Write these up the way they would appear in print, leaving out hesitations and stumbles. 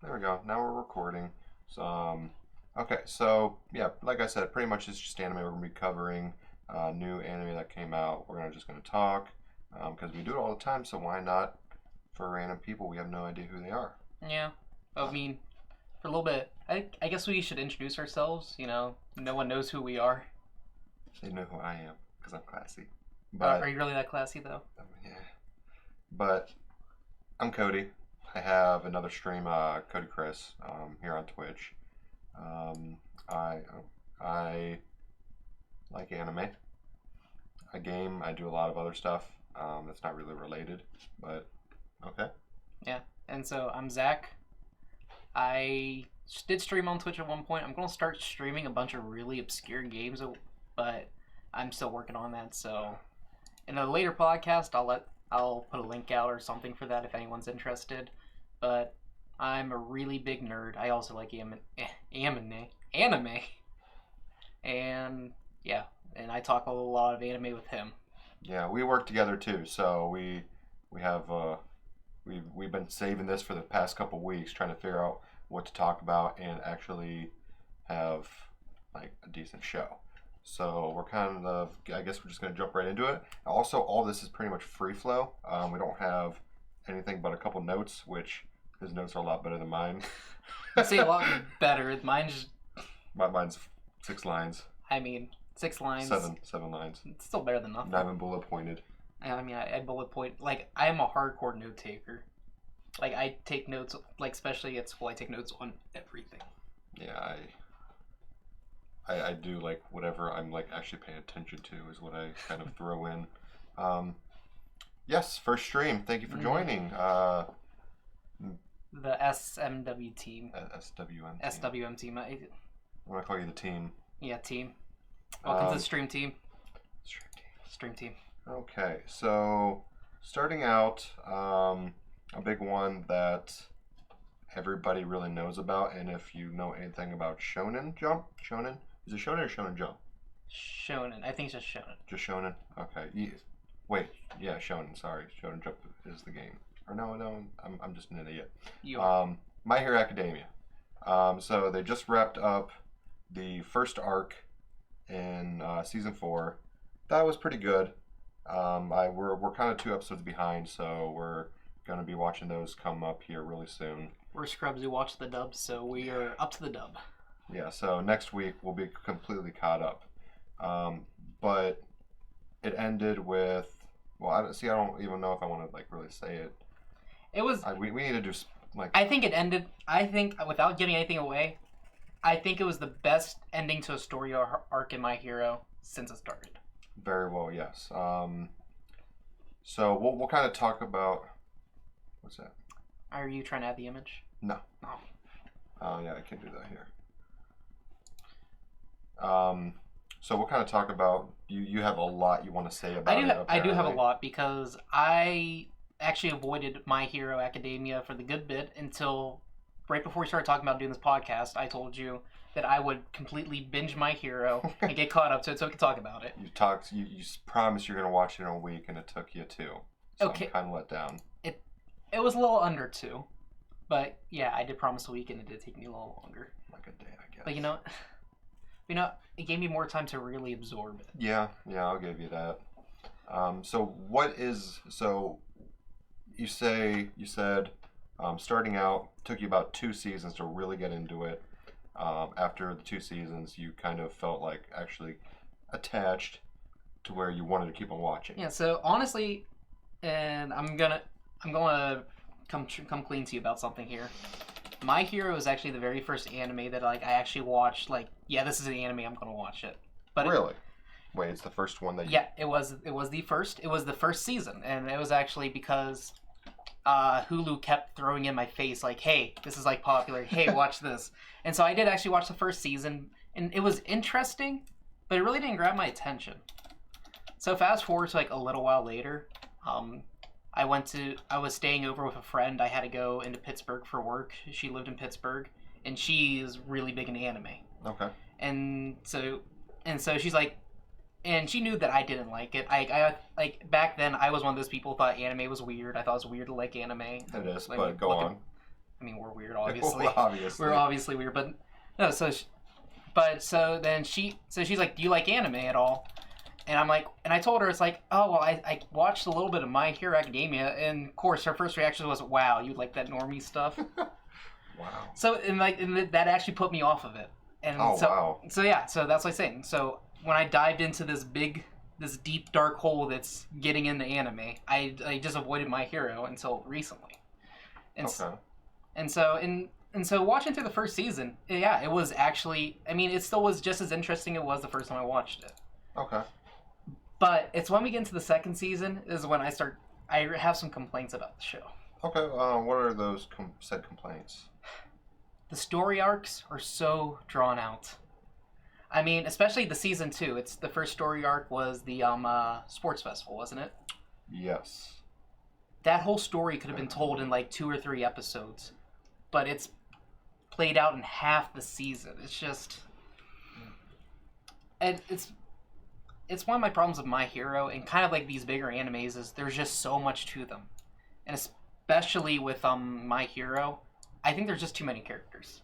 There we go. Now we're recording. So, okay, so yeah, like I said, pretty much it's just anime. We're gonna be covering new anime that came out. Just gonna talk because we do it all the time. So why not for random people? We have no idea who they are. Yeah, I mean, for a little bit, I guess we should introduce ourselves. No one knows who we are. They know who I am because I'm classy. But are you really that classy though? Yeah, but I'm Cody. I have another stream, Cody Chris, here on Twitch. I like anime. I game. I do a lot of other stuff. That's not really related, but okay. Yeah, and so I'm Zach. I did stream on Twitch at one point. I'm gonna start streaming a bunch of really obscure games, but I'm still working on that. So in a later podcast, I'll put a link out or something for that if anyone's interested. But I'm a really big nerd. I also like anime, and yeah, and I talk a lot of anime with him. Yeah, we work together too. So we have we've been saving this for the past couple weeks, trying to figure out what to talk about and actually have like a decent show. So we're I guess we're just gonna jump right into it. Also, all this is pretty much free flow. We don't have anything but a couple notes, which his notes are a lot better than mine. I say a lot better. Mine's 6 lines. I mean, 6 lines. Seven lines. It's still better than nothing. Not even bullet pointed. I mean, I bullet point. Like, I am a hardcore note taker. Like, I take notes, like, especially at school, I take notes on everything. Yeah, I do, like, whatever I'm, like, actually paying attention to is what I kind of throw in. Yes, first stream. Thank you for joining. The SMW team. SWM team. SWM team. I'm going to call you the team. Yeah, team. Welcome to the stream team. Stream team. Stream team. Okay, so starting out, a big one that everybody really knows about, and if you know anything about Shonen Jump, is it Shonen or Shonen Jump? Shonen. I think it's just Shonen. Just Shonen? Okay. Wait, yeah, Shonen, sorry. Shonen Jump is the game. Or no, I'm just an idiot. You are. My Hero Academia. So they just wrapped up the first arc in season 4. That was pretty good. We're kind of 2 episodes behind, so we're gonna be watching those come up here really soon. We're scrubs who watch the dub, so we are up to the dub. Yeah, so next week we'll be completely caught up. But it ended with, well, I don't even know if I want to like really say it. It was. We need to do like. I think it ended. I think without giving anything away, I think it was the best ending to a story arc in My Hero since it started. Very well, yes. So we'll kind of talk about. What's that? Are you trying to add the image? No. Oh. Oh yeah, I can do that here. So we'll kind of talk about. You have a lot you want to say about it. I do have a lot because I actually avoided My Hero Academia for the good bit until right before we started talking about doing this podcast. I told you that I would completely binge My Hero and get caught up to it so we could talk about it. You promised you're going to watch it in a week, and it took you 2. So okay. I'm kind of let down. It was a little under 2. But yeah, I did promise a week, and it did take me a little longer. Like a day, I guess. But it gave me more time to really absorb it. Yeah, I'll give you that. So you said starting out took you about 2 seasons to really get into it. After the 2 seasons, you kind of felt like actually attached to where you wanted to keep on watching. Yeah. So honestly, and I'm gonna come clean to you about something here. My Hero is actually the very first anime that like I actually watched. Like, yeah, this is an anime. I'm gonna watch it. But really, wait, it's the first one that you... Yeah, it was the first. It was the first season, and it was actually because Hulu kept throwing in my face like, "Hey, this is like popular. Hey, watch this." And so I did actually watch the first season, and it was interesting, but it really didn't grab my attention. So fast forward to like a little while later, I was staying over with a friend. I had to go into Pittsburgh for work. She lived in Pittsburgh, and she's really big in anime. Okay. And so she's like, and she knew that I didn't like it. I like back then I was one of those people who thought anime was weird. I thought it was weird to like anime. It is, like, but go on. I mean, we're weird, obviously. Well, obviously. We're obviously weird, but no. So she's like, "Do you like anime at all?" And I'm like, and I told her, it's like, "Oh, well, I watched a little bit of My Hero Academia," and of course her first reaction was, "Wow, you like that normie stuff." Wow. So and that actually put me off of it. And wow. So yeah, so that's what I'm saying. So when I dived into this deep dark hole that's getting into anime, I just avoided My Hero until recently. And so watching through the first season, yeah, it was actually, I mean, it still was just as interesting as it was the first time I watched it. Okay. But it's when we get into the second season is when I have some complaints about the show. Okay, what are those said complaints? The story arcs are so drawn out. I mean, especially the season 2. It's the first story arc was the sports festival, wasn't it? Yes. That whole story could have been told in like 2 or 3 episodes, but it's played out in half the season. It's just, and it's one of my problems with My Hero and kind of like these bigger animes is there's just so much to them, and especially with My Hero, I think there's just too many characters.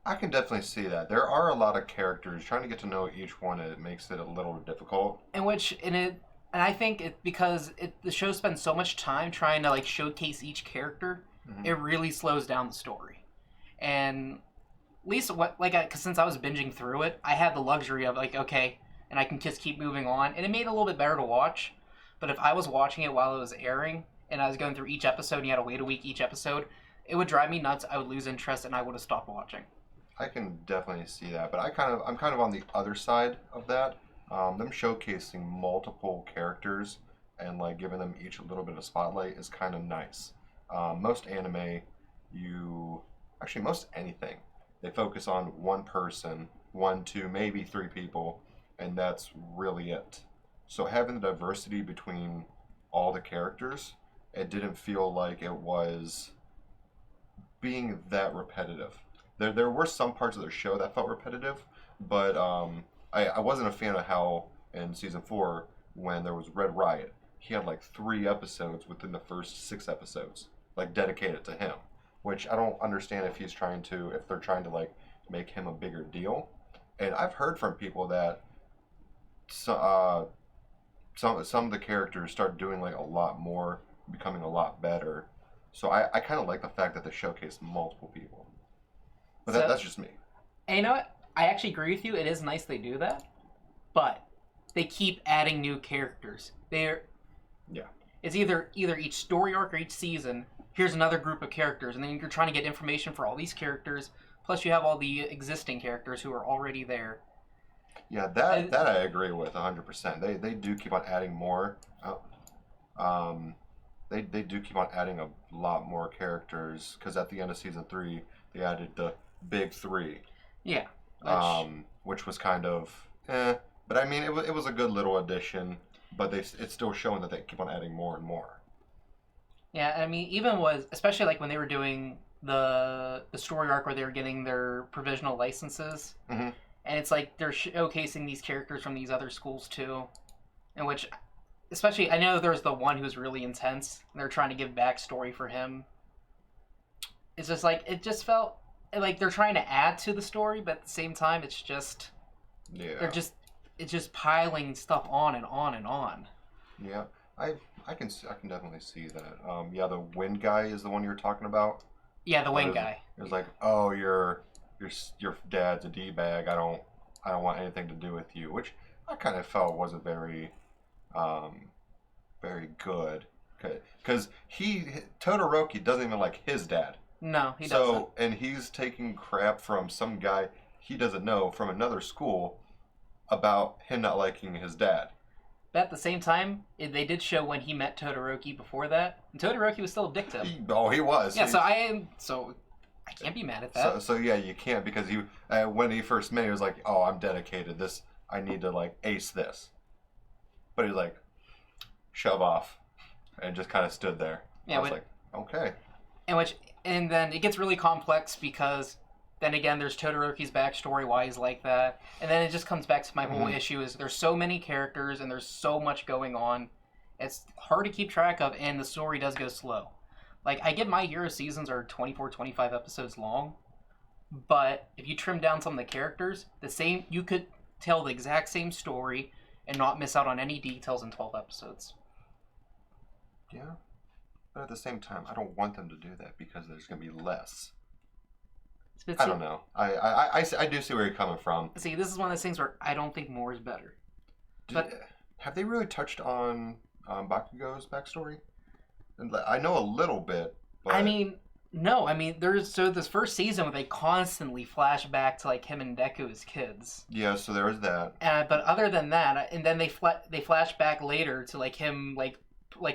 I can definitely see that. There are a lot of characters. Trying to get to know each one, it makes it a little difficult. And I think because the show spends so much time trying to like showcase each character, it really slows down the story. And at least because since I was binging through it, I had the luxury of like, okay, and I can just keep moving on, and it made it a little bit better to watch. But if I was watching it while it was airing and I was going through each episode and you had to wait a week each episode, it would drive me nuts. I would lose interest and I would have stopped watching. I can definitely see that, but I'm kind of on the other side of that. Them showcasing multiple characters and like giving them each a little bit of spotlight is kind of nice. Most anime, most anything, they focus on one person, 1, 2, maybe 3 people, and that's really it. So having the diversity between all the characters, it didn't feel like it was being that repetitive. There were some parts of the show that felt repetitive, but I wasn't a fan of how in season 4 when there was Red Riot, he had like 3 episodes within the first 6 episodes like dedicated to him, which I don't understand if they're trying to like make him a bigger deal. And I've heard from people that some of the characters start doing like a lot more, becoming a lot better. So I kind of like the fact that they showcase multiple people. But that's just me. And you know what? I actually agree with you. It is nice they do that, but they keep adding new characters. It's either each story arc or each season. Here's another group of characters, and then you're trying to get information for all these characters. Plus, you have all the existing characters who are already there. Yeah, that I agree with 100%. They do keep on adding more. They do keep on adding a lot more characters because at the end of season 3, they added the big 3. Yeah. Which was kind of but I mean it was a good little addition, but it's still showing that they keep on adding more and more. Yeah, I mean especially like when they were doing the story arc where they were getting their provisional licenses, and it's like they're showcasing these characters from these other schools too, in which especially I know there's the one who's really intense and they're trying to give backstory for him. It's just like it just felt like they're trying to add to the story, but at the same time, it's just it's just piling stuff on and on and on. Yeah, I can definitely see that. The wind guy is the one you're talking about. Yeah, the wind guy. It was like, oh, your dad's a d-bag. I don't want anything to do with you, which I kind of felt wasn't very good, because Todoroki doesn't even like his dad. No, he doesn't. And he's taking crap from some guy he doesn't know from another school about him not liking his dad. But at the same time, they did show when he met Todoroki before that, and Todoroki was still a dick to him. He was. Yeah, so I can't be mad at that. So yeah, you can't, because when he first met, he was like, oh, I'm dedicated. I need to like ace this. But he's like, shove off, and just kind of stood there. Yeah, I was like, okay. And then it gets really complex because then again there's Todoroki's backstory, why he's like that. And then it just comes back to my whole issue is there's so many characters and there's so much going on. It's hard to keep track of and the story does go slow. Like, I get My Hero seasons are 24, 25 episodes long, but if you trim down some of the characters, you could tell the exact same story and not miss out on any details in 12 episodes. Yeah. But at the same time, I don't want them to do that because there's going to be less. I don't know. I do see where you're coming from. See, this is one of those things where I don't think more is better. Have they really touched on Bakugo's backstory? And I know a little bit, but... I mean, no. I mean, there's this first season where they constantly flash back to like him and Deku as kids. Yeah, so there was that. But other than that, and then they flash back later to like him like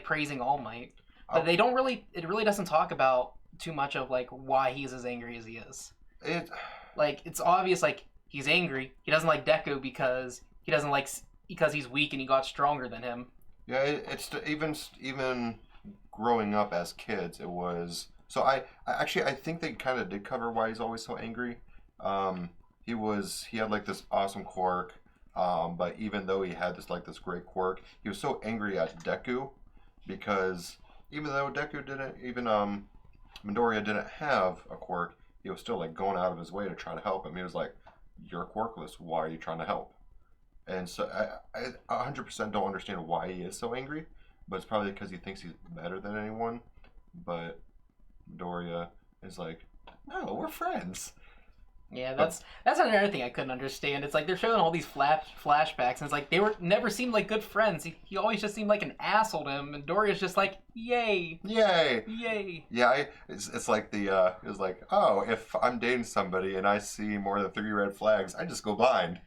praising All Might. But they don't really. It really doesn't talk about too much of like why he's as angry as he is. It's obvious like he's angry. He doesn't like Deku because he's weak and he got stronger than him. Yeah, it's even growing up as kids, it was. So I think they kind of did cover why he's always so angry. He had like this awesome quirk, but even though he had this great quirk, he was so angry at Deku because even though Deku Midoriya didn't have a quirk, he was still like going out of his way to try to help him. He was like, "You're quirkless. Why are you trying to help?" And so I 100% don't understand why he is so angry, but it's probably because he thinks he's better than anyone. But Midoriya is like, "No, we're friends." Yeah, that's another thing I couldn't understand. It's like they're showing all these flashbacks, and it's like they never seemed like good friends. He always just seemed like an asshole to him, and Doria's just like, "Yay, yay, yay." Yeah, it's like it was like, oh, if I'm dating somebody and I see more than 3 red flags, I just go blind.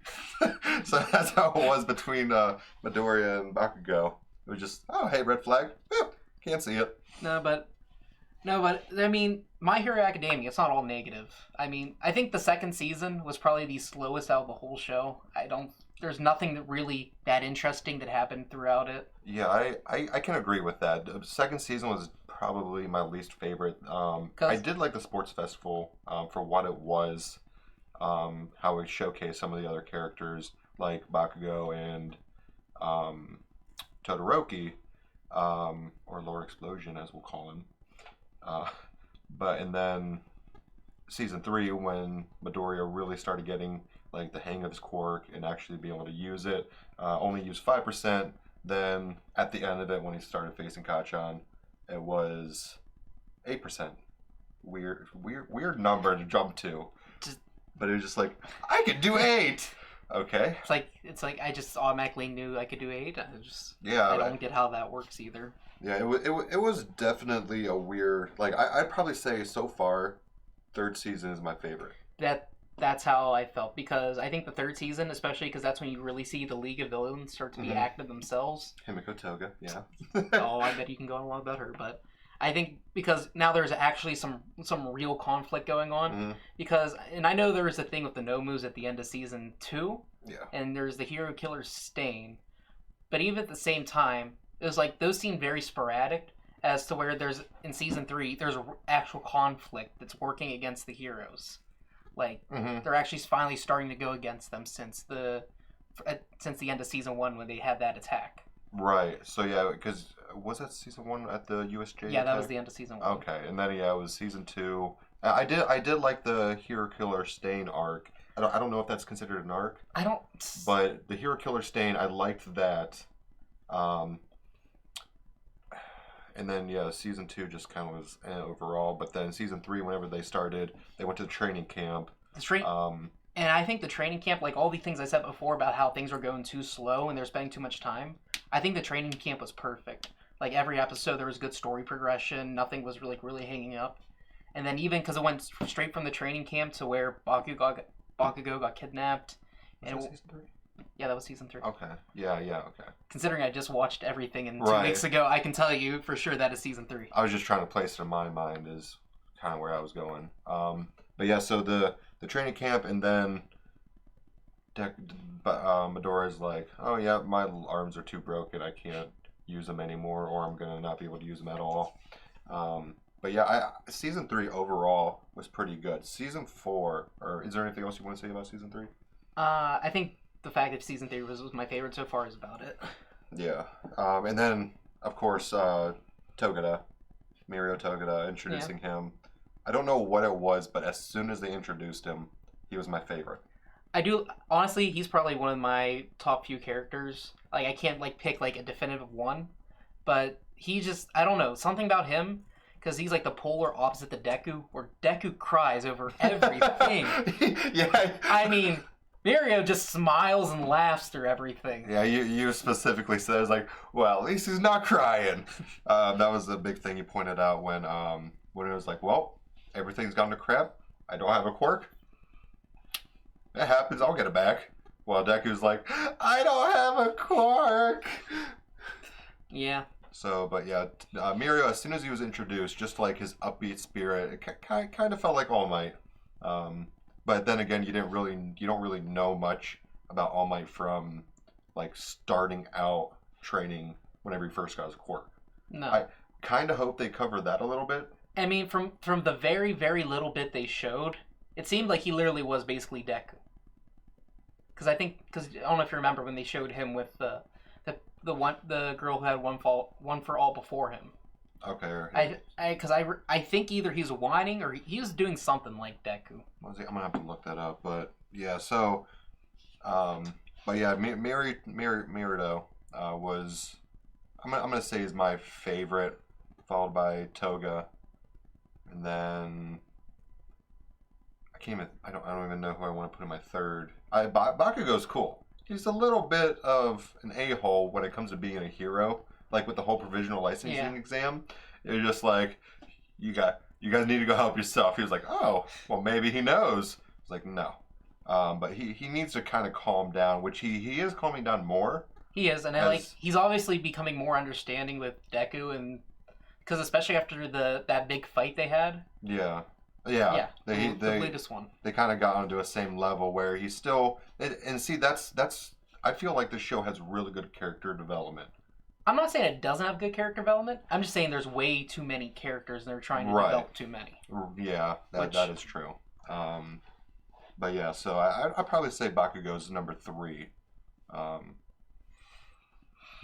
So that's how it was between Midoriya and Bakugo. It was just, oh, hey, red flag, boop, can't see it. No, but I mean, My Hero Academia, it's not all negative. I mean, I think the second season was probably the slowest out of the whole show. There's nothing that interesting that happened throughout it. Yeah, I can agree with that. The second season was probably my least favorite. I did like the sports festival for what it was, how it showcased some of the other characters like Bakugo and Todoroki, or Lord Explosion as we'll call him. And then season 3, when Midoriya really started getting like the hang of his quirk and actually being able to use it, only used 5%. Then at the end of it, when he started facing Kachan, it was 8%. Weird number to jump to, but it was just like, I could do 8. Okay. It's like I just automatically knew I could do 8. I don't get how that works either. Yeah, it was definitely a weird. Like I'd probably say so far, third season is my favorite. That's how I felt, because I think the third season, especially because that's when you really see the League of Villains start to be active themselves. Himiko Toga, yeah. Oh, I bet you can go on a lot better, but I think because now there's actually some real conflict going on, and I know there was a thing with the no moves at the end of season 2, and there's the hero killer Stain, but even at the same time, it was like those seemed very sporadic as to where in season 3 there's actual conflict that's working against the heroes. Like they're actually finally starting to go against them since the end of season 1 when they had that attack. Right. So yeah, because was that season 1 at the USJ? Yeah, that was the end of season 1. Okay, and then it was season 2. I did like the hero killer Stain arc. I don't know if that's considered an arc. But the hero killer Stain, I liked that. And then season 2 just kind of was overall. But then season 3, whenever they started, they went to the training camp. And I think the training camp, like all the things I said before about how things were going too slow and they're spending too much time, I think the training camp was perfect. Like every episode, there was good story progression. Nothing was really hanging up. And then even because it went straight from the training camp to where Bakugo got kidnapped. Was that season 3? Yeah, that was season 3. Okay. Yeah, okay. Considering I just watched everything 2 weeks ago, I can tell you for sure that is season 3. I was just trying to place it in my mind is kind of where I was going. But yeah, so the training camp, and then Midoriya's like, oh yeah, my arms are too broken, I can't use them anymore, or I'm gonna not be able to use them at all. But yeah, season 3 overall was pretty good. Season 4, or is there anything else you want to say about season 3? I think the fact that season 3 was my favorite so far is about it. Yeah. And then, of course, Togeda Mirio Togeda, introducing him. I don't know what it was, but as soon as they introduced him, he was my favorite. I do honestly. He's probably one of my top few characters. Like I can't like pick like a definitive one, but he just I don't know something about him because he's like the polar opposite to Deku, where Deku cries over everything. Yeah. I mean, Mirio just smiles and laughs through everything. Yeah, you specifically said, it was like, well, at least he's not crying. That was the big thing you pointed out when it was like, well, everything's gone to crap. I don't have a quirk. It happens. I'll get it back. Well, Deku's like, I don't have a quirk. Yeah. So, but yeah, Mirio, as soon as he was introduced, just like his upbeat spirit, it kind of felt like All Might. But then again, you don't really know much about All Might from like starting out training whenever he first got his quirk. No. I kind of hope they cover that a little bit. I mean, from the very, very little bit they showed, it seemed like he literally was basically Deku. Because I don't know if you remember when they showed him with the girl who had one for all before him. Okay. I think either he's whining or he was doing something like Deku. I'm gonna have to look that up, but yeah. So, but yeah, Mirudo was I'm gonna say is my favorite, followed by Toga, and then I don't even know who I want to put in my third. Bakugo's cool. He's a little bit of an a-hole when it comes to being a hero. Like with the whole provisional licensing exam, you're just like, you guys need to go help yourself. He was like, oh, well maybe he knows. It's like no, but he needs to kind of calm down, which he is calming down more. He is, and he's obviously becoming more understanding with Deku, and because especially after that big fight they had. Yeah. The latest one. They kind of got onto a same level where he's still, and see that's I feel like the show has really good character development. I'm not saying it doesn't have good character development. I'm just saying there's way too many characters and they're trying to develop too many. Yeah, that is true. But yeah, so I'd probably say Bakugo's number 3.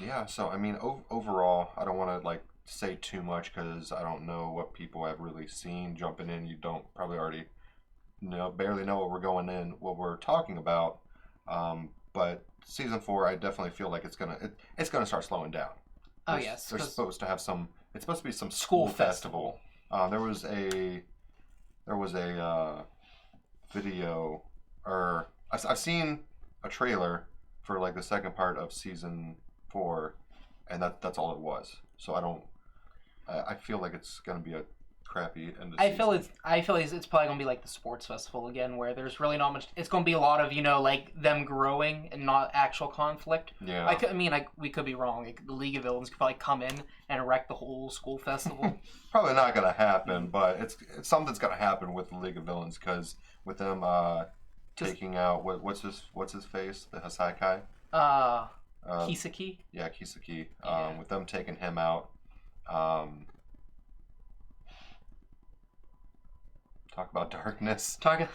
Yeah, so I mean overall, I don't want to like say too much because I don't know what people have really seen. Jumping in, you don't probably already barely know what we're talking about. But season 4, I definitely feel like it's gonna start slowing down. Yes, there's supposed to have some. It's supposed to be some school festival. There was a video, or I've seen a trailer for like the second part of season 4, and that's all it was. So I feel like it's gonna be a crappy end of season. I feel it's probably gonna be like the sports festival again, where there's really not much. It's gonna be a lot of like them growing and not actual conflict. Yeah. We could be wrong. Like, the League of Villains could probably come in and wreck the whole school festival. Probably not gonna happen, but it's something's gonna happen with the League of Villains because with them taking out what's his face, the Hasaikai. Kisaki. Yeah, Kisaki. With them taking him out. Talk about darkness. Okay.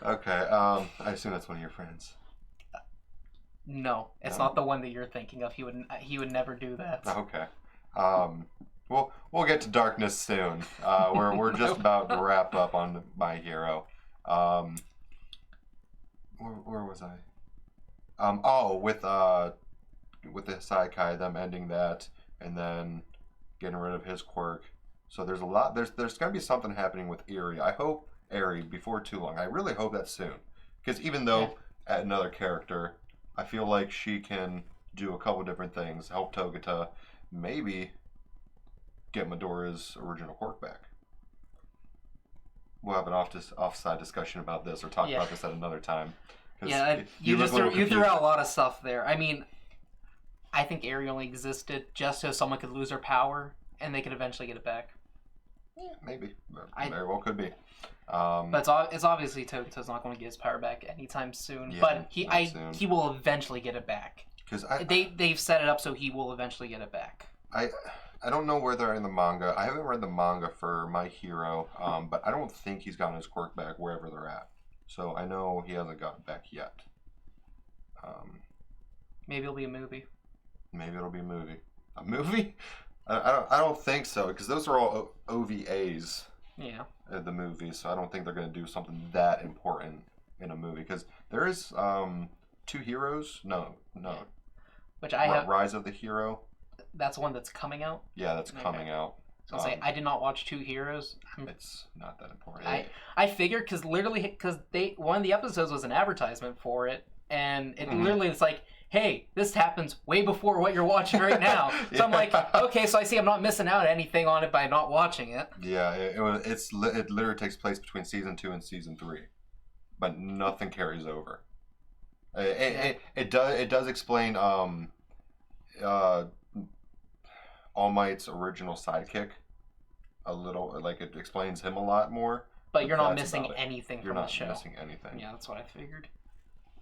Okay. I assume that's one of your friends. No, it's not the one that you're thinking of. He would never do that. Okay. We'll get to darkness soon. We're just about to wrap up on My Hero. Where was I? With the Saikai, them ending that and then getting rid of his quirk. So there's a lot. There's gonna be something happening with Eri. I hope Eri before too long. I really hope that's soon, because even though at another character, I feel like she can do a couple different things. Help Togata, maybe get Midoriya's original quirk back. We'll have an offside discussion about this, or talk about this at another time. Yeah, you threw out a lot of stuff there. I mean, I think Eri only existed just so someone could lose their power and they could eventually get it back. Yeah, maybe. Very well could be. But it's obviously Togata's not going to get his power back anytime soon. Yeah, but he will eventually get it back. Because they've set it up so he will eventually get it back. I don't know where they're in the manga. I haven't read the manga for My Hero, but I don't think he's gotten his quirk back wherever they're at. So I know he hasn't gotten it back yet. Maybe it'll be a movie. Maybe it'll be a movie. A movie? I don't think so, because those are all OVAs. Yeah. Of the movie, so I don't think they're going to do something that important in a movie, because there is Two Heroes. No. Which I have. Rise of the Hero. That's one that's coming out. Yeah, that's coming out. So I'll say I did not watch Two Heroes. It's not that important. I figured because one of the episodes was an advertisement for it, and it literally it's like, hey, this happens way before what you're watching right now. So I'm like, okay, so I see I'm not missing out anything on it by not watching it. Yeah, it literally takes place between season 2 and season 3, but nothing carries over. It does explain All Might's original sidekick a little, like it explains him a lot more. But you're not missing anything from the show. You're not missing anything. Yeah, that's what I figured.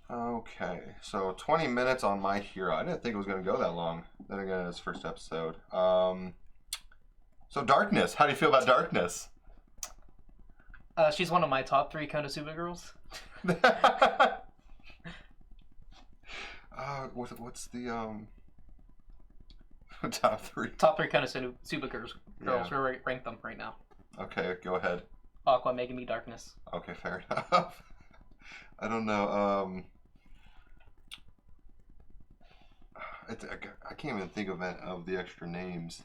Okay, so 20 minutes on My Hero. I didn't think it was going to go that long. Then again, it's first episode. So Darkness. How do you feel about Darkness? She's one of my top 3 Konosuba girls. What's the top 3? Top 3 Konosuba girls. Yeah. We're rank them right now. Okay, go ahead. Aqua, Megami, Darkness. Okay, fair enough. I don't know. I can't even think of the extra names.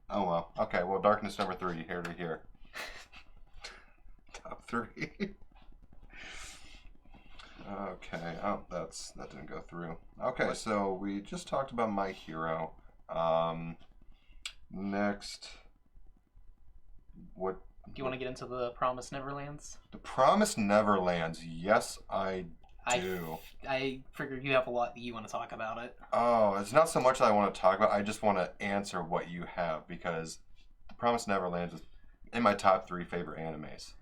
Oh well. Okay. Well, Darkness number 3. Here to here. Top 3. Okay. Oh, that didn't go through. Okay. So we just talked about My Hero. Next. What? Do you want to get into the Promised Neverlands? The Promised Neverlands. Yes, I do. I figured you have a lot that you want to talk about it. Oh, it's not so much that I want to talk about. I just want to answer what you have, because The Promised Neverlands is in my top 3 favorite animes.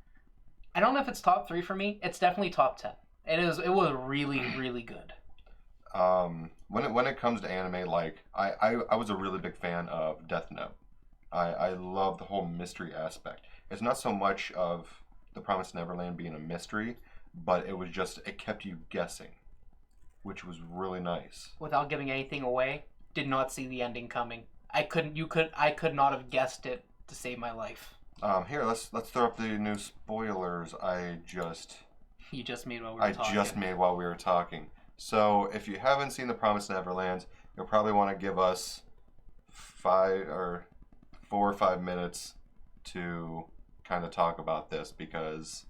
I don't know if it's top 3 for me. It's definitely top 10. It was really, really good. When it comes to anime, like I was a really big fan of Death Note. I love the whole mystery aspect. It's not so much of The Promised Neverland being a mystery, but it kept you guessing, which was really nice. Without giving anything away, did not see the ending coming. I could not have guessed it to save my life. Here, let's throw up the new spoilers. You just made while we were talking. I just made while we were talking. So if you haven't seen The Promised Neverlands, you'll probably want to give us 4 or 5 minutes to kind of talk about this, because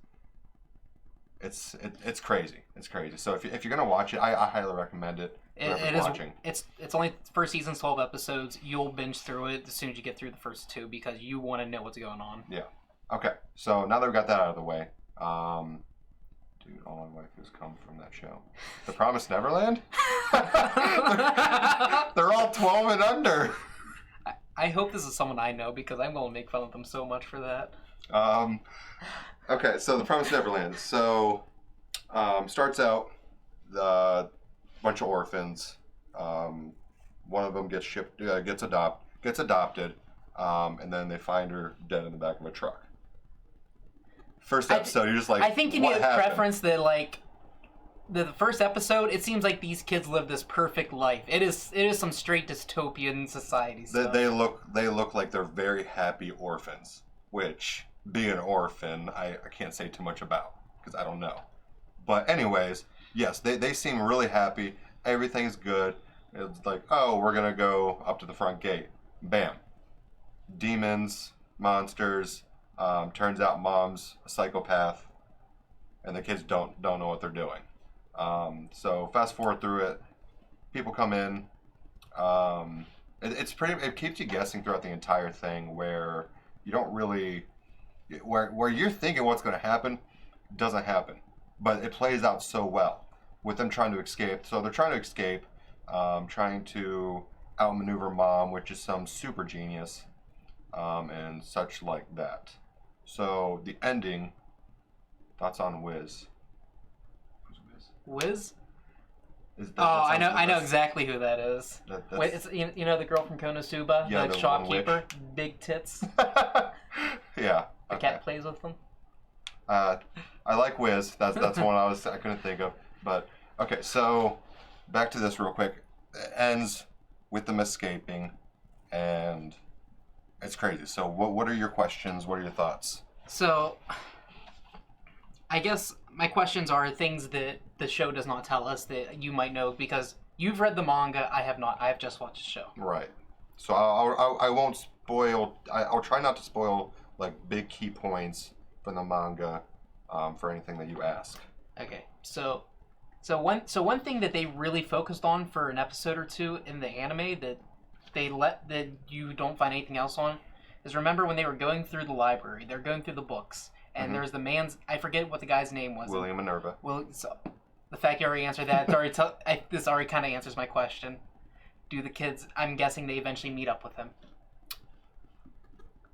it's crazy. It's crazy. So if you're gonna watch it, I highly recommend it. It is watching. It's only first season's 12 episodes. You'll binge through it as soon as you get through the first 2, because you want to know what's going on. Yeah. Okay. So now that we got that out of the way, dude, all my waifus come from that show. The Promised Neverland? They're all 12 and under. I hope this is someone I know, because I'm going to make fun of them so much for that. Okay, so The Promised Neverland. So, starts out, the bunch of orphans. One of them gets adopted, and then they find her dead in the back of a truck. First episode, you're just like, I think you need a preference that, like, the first episode, it seems like these kids live this perfect life. It is some straight dystopian society stuff. They look like they're very happy orphans, which, being an orphan, I can't say too much about, because I don't know. But anyways, yes, they seem really happy. Everything's good. It's like, oh, we're going to go up to the front gate. Bam. Demons, monsters. Turns out mom's a psychopath, and the kids don't know what they're doing. So fast forward through it. People come in. It keeps you guessing throughout the entire thing, where you don't really, where you're thinking what's going to happen, doesn't happen, but it plays out so well with them trying to escape. So they're trying to escape, trying to outmaneuver mom, which is some super genius, and such like that. So the ending, thoughts on Wiz? Wiz? I know exactly who that is. Wait, it's you know the girl from Konosuba, the shopkeeper, big tits. Yeah. The cat plays with them. I like Wiz. That's one I couldn't think of. But okay, so back to this real quick. It ends with them escaping, and it's crazy. So what are your questions? What are your thoughts? So, I guess my questions are things that the show does not tell us that you might know because you've read the manga. I have not. I have just watched the show. Right. So I won't spoil. I'll try not to spoil like big key points from the manga for anything that you ask. Okay. So one thing that they really focused on for an episode or two in the anime that you don't find anything else on is remember when they were going through the library, they're going through the books, and there's the man's I forget what the guy's name was. William Minerva. Well, so the fact you already answered that, this already kind of answers my question. Do the kids? I'm guessing they eventually meet up with him.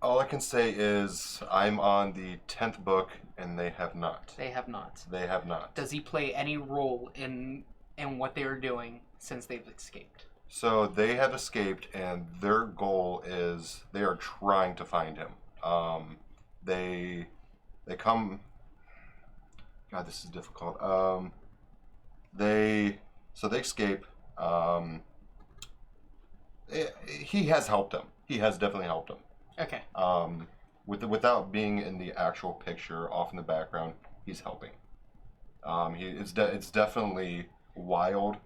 All I can say is I'm on the 10th book, and they have not. They have not. They have not. Does he play any role in what they are doing since they've escaped? So they have escaped, and their goal is they are trying to find him. They come. God, this is difficult. They escape. He has helped them. He has definitely helped them. Okay. Without being in the actual picture, off in the background, he's helping. It's definitely wild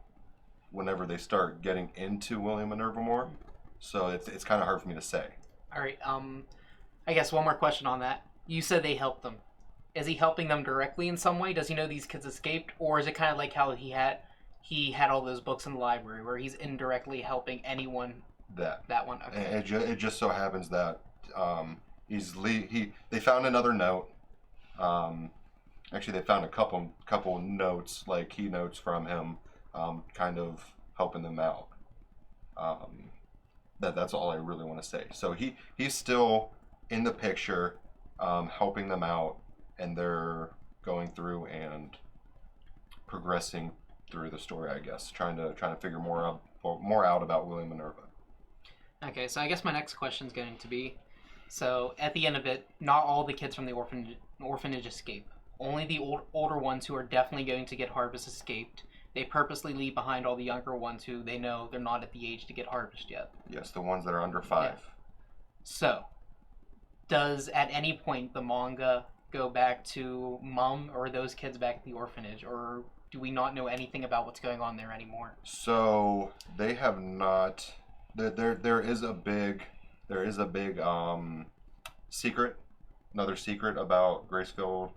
whenever they start getting into William Minerva more. So it's kind of hard for me to say. All right. I guess one more question on that. You said they helped them. Is he helping them directly in some way? Does he know these kids escaped, or is it kind of like how he had all those books in the library, where he's indirectly helping anyone? That one. Okay. And it just so happens that they found another note. Actually, they found a couple notes, like key notes from him, kind of helping them out. That's all I really want to say. So he's still in the picture, helping them out, and they're going through and progressing through the story. I guess trying to figure more out about William Minerva. Okay, so I guess my next question is going to be, so at the end of it, not all the kids from the orphanage escape. Only the older ones who are definitely going to get harvest escaped. They purposely leave behind all the younger ones who they know they're not at the age to get harvest yet. Yes, the ones that are under 5. Yeah. So, does at any point the manga go back to Mum or those kids back at the orphanage, or do we not know anything about what's going on there anymore? So they have not. There is a big secret, another secret about Gracefield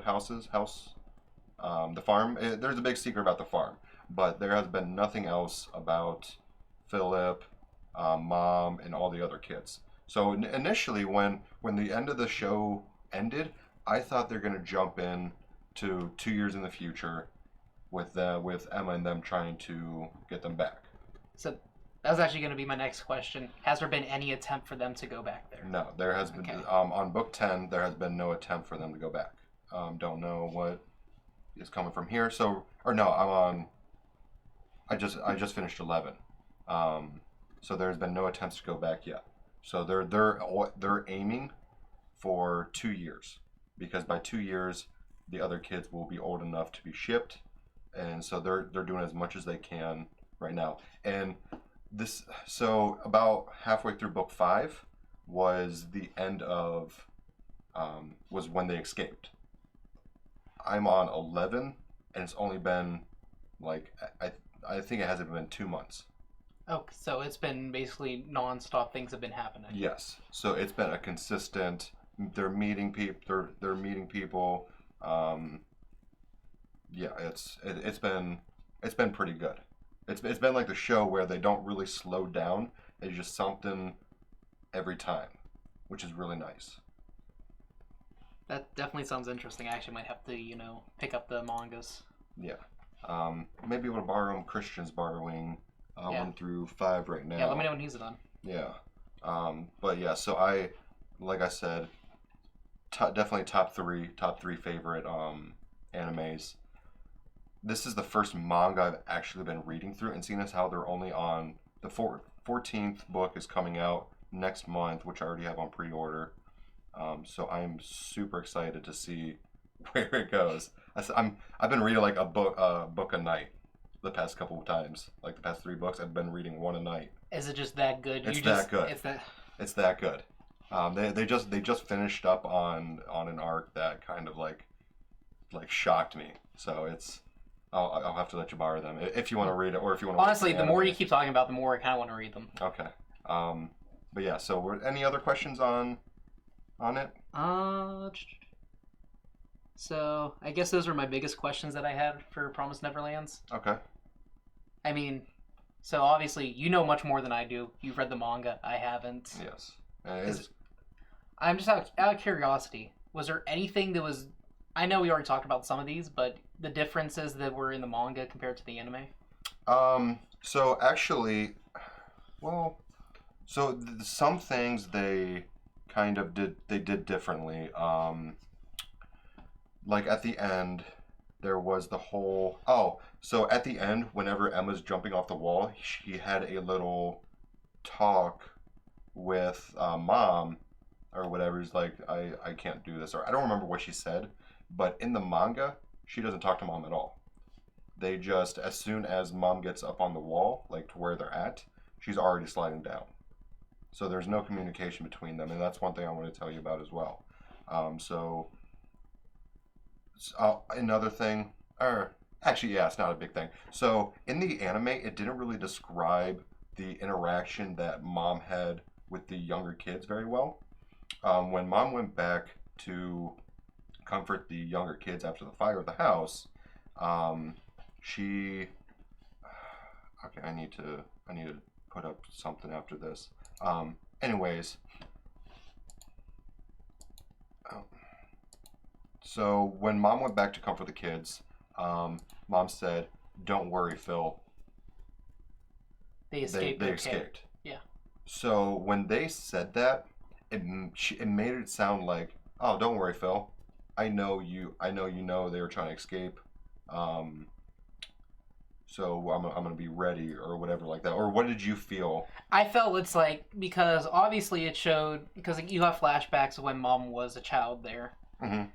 house, the farm. There's a big secret about the farm, but there has been nothing else about Philip, Mom, and all the other kids. So initially, when the end of the show ended, I thought they're gonna jump in to 2 years in the future with Emma and them trying to get them back. So that was actually going to be my next question. Has there been any attempt for them to go back there? No, there has been. Okay. On book 10, there has been no attempt for them to go back. Don't know what is coming from here. So, or no, I'm on. I just finished 11. So there's been no attempts to go back yet. So they're aiming for 2 years, because by 2 years the other kids will be old enough to be shipped, and so they're doing as much as they can right now. And so about halfway through book 5 was the end of was when they escaped. I'm on 11, and it's only been like I think it hasn't been 2 months. Oh, so it's been basically non-stop things have been happening. Yes. So it's been a consistent. They're meeting people. They're meeting people. Yeah, it's been pretty good. It's been like the show where they don't really slow down. It's just something every time, which is really nice. That definitely sounds interesting. I actually might have to, pick up the mangas. Yeah. Maybe able to borrow them. Christian's borrowing 1 through 5 right now. Yeah, let me know when he's done. Yeah. But yeah, so like I said, definitely top three favorite animes. This is the first manga I've actually been reading through, and seeing as how they're only on the 14th book is coming out next month, which I already have on pre-order. So I'm super excited to see where it goes. I've been reading like a book a night, the past couple of times. Like the past 3 books, I've been reading one a night. Is it just that good? It's that good. It's that good. They just finished up on an arc that kind of like shocked me. So it's I'll have to let you borrow them if you want to read it, or if you want to. Honestly, the more you keep talking about, the more I kind of want to read them. Okay. But yeah. So any other questions on it? So I guess those were my biggest questions that I had for Promised Neverlands. Okay. I mean, so obviously you know much more than I do. You've read the manga. I haven't. Yes. I'm just out of curiosity. Was there anything that was? I know we already talked about some of these, but the differences that were in the manga compared to the anime. So actually, well, some things they kind of did differently. Like at the end, there was the whole. Oh, so at the end, whenever Emma's jumping off the wall, she had a little talk with Mom or whatever. He's like, I can't do this, or I don't remember what she said. But in the manga, she doesn't talk to Mom at all. They just, as soon as Mom gets up on the wall, like to where they're at, she's already sliding down. So there's no communication between them, and that's one thing I want to tell you about as well. Another thing, or actually, yeah, it's not a big thing. So in the anime, it didn't really describe the interaction that Mom had with the younger kids very well. When Mom went back to comfort the younger kids after the fire of the house, she. Okay, I need to put up something after this. Anyways. So when Mom went back to comfort the kids, Mom said, "Don't worry, Phil." They escaped. They escaped. Yeah. So when they said that, it made it sound like, "Oh, don't worry, Phil. I know you know they were trying to escape. So I'm gonna be ready," or whatever like that. Or what did you feel? I felt it's like, because obviously it showed, because you have flashbacks of when Mom was a child there. Mm-hmm.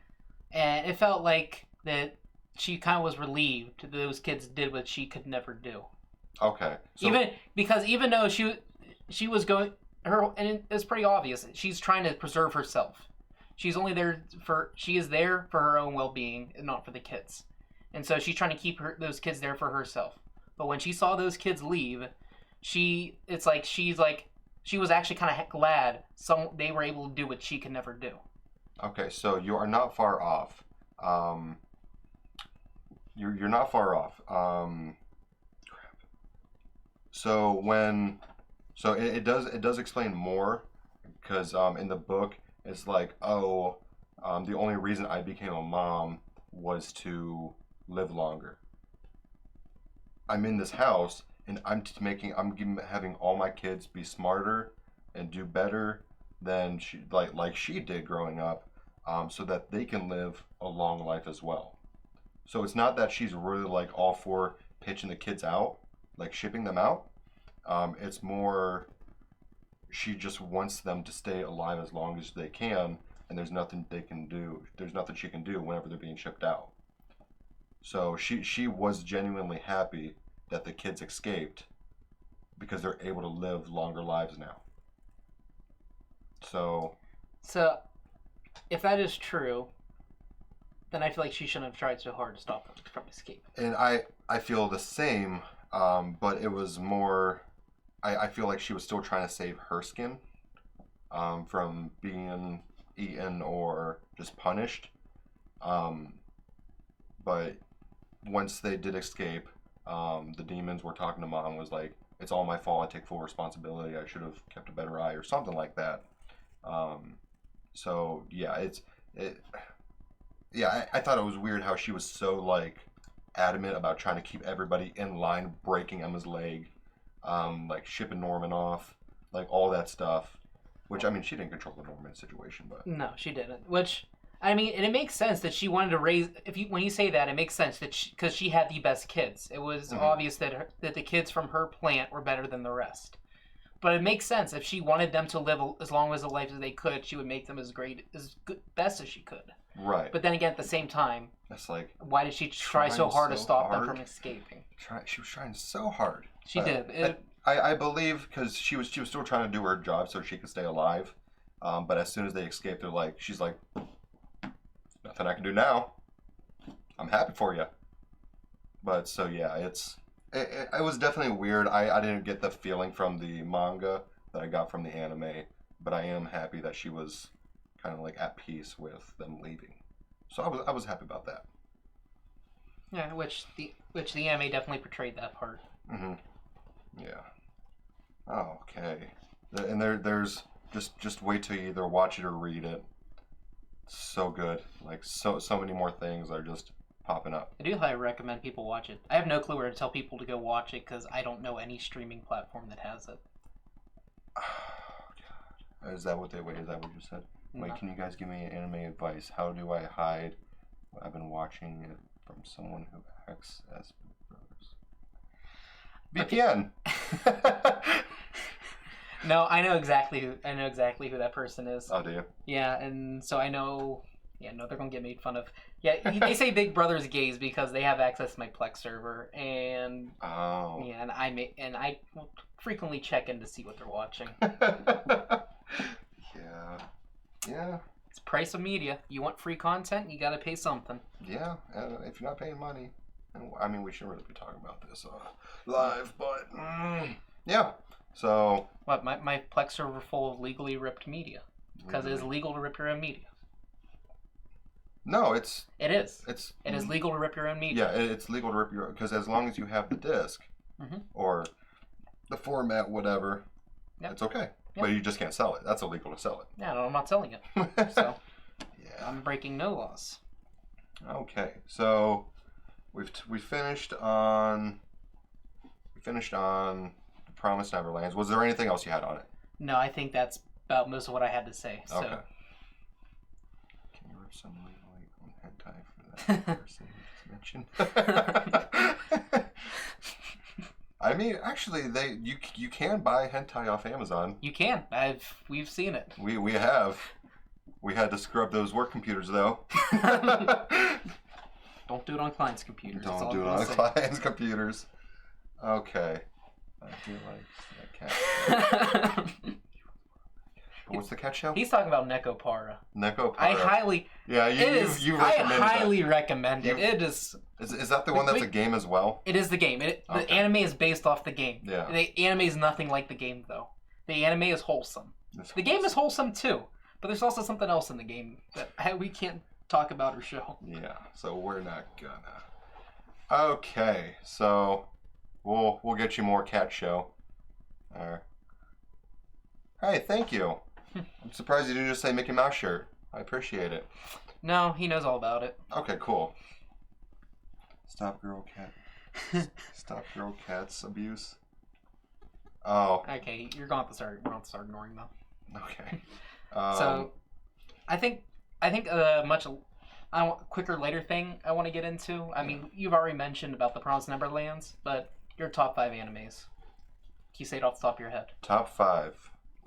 And it felt like that she kind of was relieved that those kids did what she could never do. Okay. So, even though she was going, and it's pretty obvious, she's trying to preserve herself. She is there for her own well-being and not for the kids. And so she's trying to keep those kids there for herself. But when she saw those kids leave, she was actually kind of glad they were able to do what she could never do. Okay, so you are not far off. You're not far off. So it does explain more, because in the book it's like, the only reason I became a mom was to live longer. I'm in this house and I'm having all my kids be smarter and do better than she did growing up. So that they can live a long life as well. So it's not that she's really like all for pitching the kids out, like shipping them out. It's more she just wants them to stay alive as long as they can, and there's nothing they can do. There's nothing she can do whenever they're being shipped out. So she was genuinely happy that the kids escaped because they're able to live longer lives now. So if that is true, then I feel like she shouldn't have tried so hard to stop them from escape. And I feel the same, but it was more, I feel like she was still trying to save her skin from being eaten or just punished. But once they did escape, the demons were talking to Mom, was like, "It's all my fault, I take full responsibility, I should have kept a better eye," or something like that. So yeah, I thought it was weird how she was so like adamant about trying to keep everybody in line, breaking Emma's leg, like shipping Norman off, like all that stuff. Which, I mean, she didn't control the Norman situation, but no, she didn't. Which, I mean, and it makes sense that she wanted to raise. When you say that, it makes sense that because she had the best kids. It was obvious that the kids from her plant were better than the rest. But it makes sense if she wanted them to live as long as a life as they could. She would make them best as she could. Right. But then again, at the same time, it's like, why did she try so hard to stop them hard. from escaping? She was trying so hard. She did. I believe because she was still trying to do her job so she could stay alive. But as soon as they escaped, she's like, nothing I can do now. I'm happy for you. But so yeah, it was definitely weird. I didn't get the feeling from the manga that I got from the anime, but I am happy that she was kind of like at peace with them leaving. So I was happy about that. Yeah, which the anime definitely portrayed that part. Mhm. Yeah. Oh, okay. And there's just wait till you either watch it or read it. So good. Like so many more things are just popping up. I do highly recommend people watch it. I have no clue where to tell people to go watch it because I don't know any streaming platform that has it. Oh, God. Is that what you said? No. Wait, can you guys give me anime advice? How do I hide what I've been watching it from someone who acts as brothers? VPN. No, I know exactly who that person is. Oh, do you? Yeah, and so I know. Yeah, no, they're gonna get made fun of. Yeah, they say Big Brother's gays because they have access to my Plex server, and oh, yeah, and I will frequently check in to see what they're watching. Yeah. It's price of media. You want free content, you gotta pay something. Yeah, if you're not paying money, and I mean we shouldn't really be talking about this live, but yeah. So what? My Plex server full of legally ripped media because it is illegal to rip your own media. No, It is. It is legal to rip your own media. Yeah, it's legal to rip your own because as long as you have the disc or the format, whatever, it's okay. Yep. But you just can't sell it. That's illegal to sell it. Yeah, no, I'm not selling it. So yeah, I'm breaking no laws. Okay, so we finished on Promised Neverlands. Was there anything else you had on it? No, I think that's about most of what I had to say. So. Okay. Can you rip some legally on hentai for that person you just mentioned? I mean, actually, you can buy hentai off Amazon. You can. We've seen it. We have. We had to scrub those work computers though. Don't do it on clients' computers. Don't do it on clients' computers. Okay. I do like that cat. What's the cat show? He's talking about Nekopara. Nekopara. I highly. Yeah, you recommended I highly recommend it. It is. Is that the one that's a game as well? It is the game. The anime is based off the game. Yeah. The anime is nothing like the game though. The anime is wholesome. The game is wholesome too, but there's also something else in the game that we can't talk about or show. Yeah, so we're not gonna. Okay, so we'll get you more cat show. Hey, thank you. I'm surprised you didn't just say Mickey Mouse shirt. I appreciate it. No, he knows all about it. Okay, cool. Stop girl cats abuse. Oh. Okay, you're going to start ignoring them. Okay. So, I think much quicker later thing I want to get into. I mean, you've already mentioned about the Promised Neverlands, but your top 5 animes. Can you say it off the top of your head? Top 5.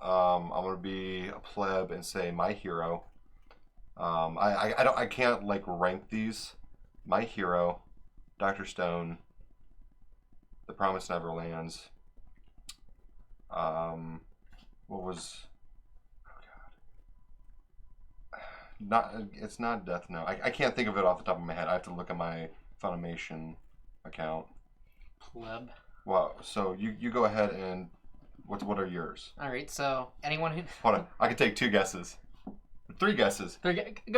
I'm gonna be a pleb and say My Hero. I can't like rank these. My Hero, Dr. Stone, The Promised Neverlands. What was? Oh God. It's not Death Note. I can't think of it off the top of my head. I have to look at my Funimation account. Pleb. Wow. So you go ahead and what are yours? All right. So anyone who hold on, I can take 2 guesses, 3 guesses. Go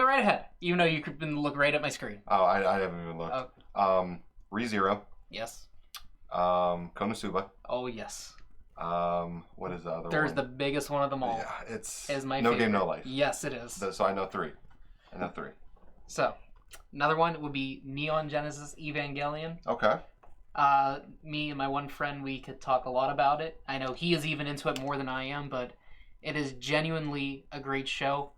right ahead. Even though you could look right at my screen. Oh, I haven't even looked. Oh. ReZero. Yes. Konosuba. Oh yes. What is the other There's one? the biggest one of them all. Yeah, it's my No favorite. Game No Life. Yes, it is. So I know 3. So, another one would be Neon Genesis Evangelion. Okay. Me and my one friend, we could talk a lot about it. I know he is even into it more than I am, but it is genuinely a great show.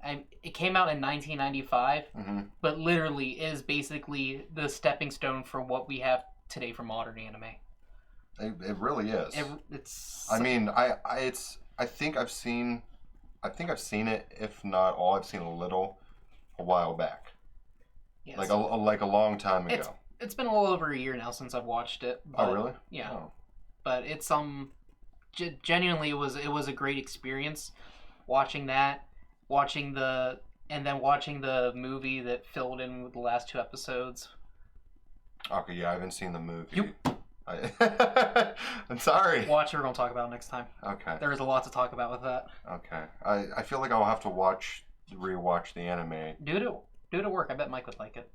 It came out in 1995, but literally is basically the stepping stone for what we have today for modern anime. It really is. It's. I mean, I think I've seen it. If not all, I've seen a little. a while back. Yes. Like a long time ago. It's been a little over a year now since I've watched it. But, oh, really? Yeah. Oh. But it's genuinely it was a great experience watching that, watching the movie that filled in with the last 2 episodes. Okay, yeah, I haven't seen the movie. You... I'm sorry. Watch it, we're going to talk about it next time. Okay. There is a lot to talk about with that. Okay. I feel like I'll have to rewatch the anime. Do it at work. I bet Mike would like it.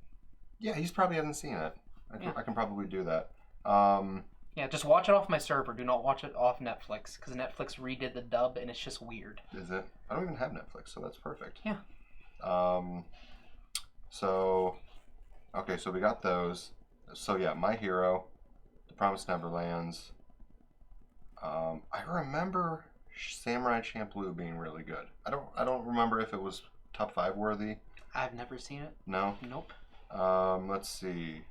Yeah, he's probably hasn't seen it. I can probably do that. Yeah, just watch it off my server. Do not watch it off Netflix, because Netflix redid the dub, and it's just weird. Is it? I don't even have Netflix, so that's perfect. Yeah. So we got those. So yeah, My Hero, The Promised Neverlands. I remember Samurai Champloo being really good. I don't remember if it was top 5 worthy. I've never seen it. No? Nope. Let's see.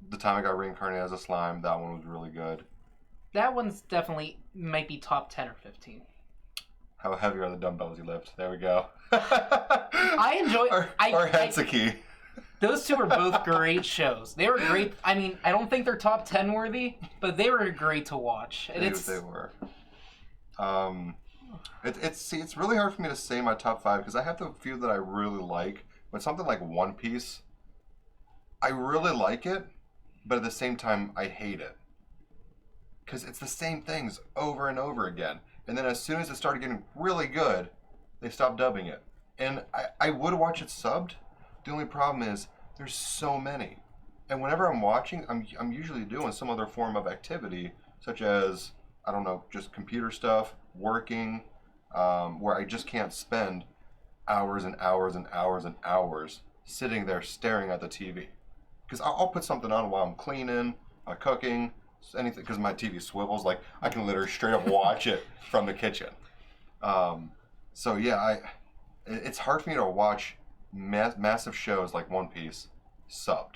The Time I Got Reincarnated as a Slime, that one was really good. That one's definitely might be top 10 or 15. How heavy are the dumbbells you lift? There we go. I enjoy... Or Hetsuki. Those two were both great shows. They were great. I mean, I don't think they're top 10 worthy, but they were great to watch. And they were. It's really hard for me to say my top 5 because I have the few that I really like. But something like One Piece, I really like it, but at the same time, I hate it. Because it's the same things over and over again. And then as soon as it started getting really good, they stopped dubbing it. And I would watch it subbed. The only problem is there's so many. And whenever I'm watching, I'm usually doing some other form of activity, such as, I don't know, just computer stuff, working, where I just can't spend hours and hours and hours and hours sitting there staring at the TV. Because I'll put something on while I'm cleaning, cooking, anything, because my TV swivels. Like, I can literally straight up watch it from the kitchen. So yeah, it's hard for me to watch massive shows like One Piece subbed.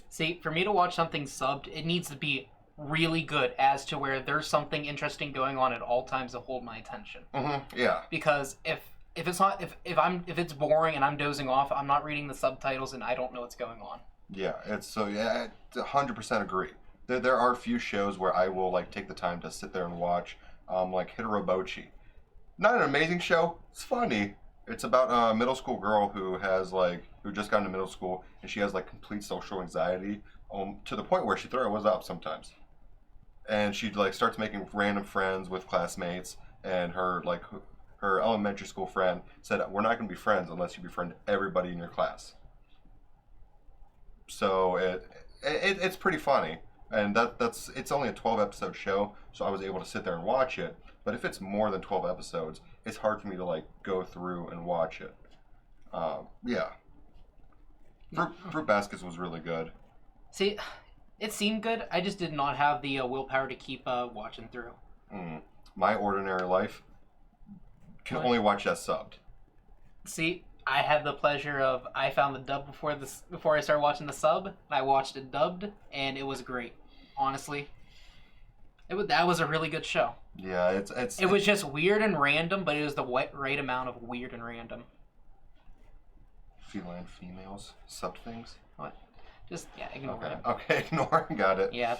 See, for me to watch something subbed, it needs to be really good as to where there's something interesting going on at all times to hold my attention. Mm-hmm. Yeah. Because if it's not if it's boring and I'm dozing off, I'm not reading the subtitles and I don't know what's going on. Yeah, I 100% agree. There are a few shows where I will like take the time to sit there and watch, like Hitorobochi. Not an amazing show. It's funny. It's about a middle school girl who just got into middle school and she has like complete social anxiety, to the point where she throws up sometimes. And she like starts making random friends with classmates, and her elementary school friend said, "We're not going to be friends unless you befriend everybody in your class." So it's pretty funny, and it's only a 12 episode show, so I was able to sit there and watch it. But if it's more than 12 episodes, it's hard for me to like go through and watch it. Yeah. Fruit Baskets was really good. See, it seemed good. I just did not have the willpower to keep watching through. My Ordinary Life can only watch that subbed. See, I had the pleasure of I found the dub before I started watching the sub. And I watched it dubbed, and it was great. Honestly, that was a really good show. Yeah, it was just weird and random, but it was the right amount of weird and random. Feline females sub things. What? Just ignore it. Okay, ignore. Got it. Yeah.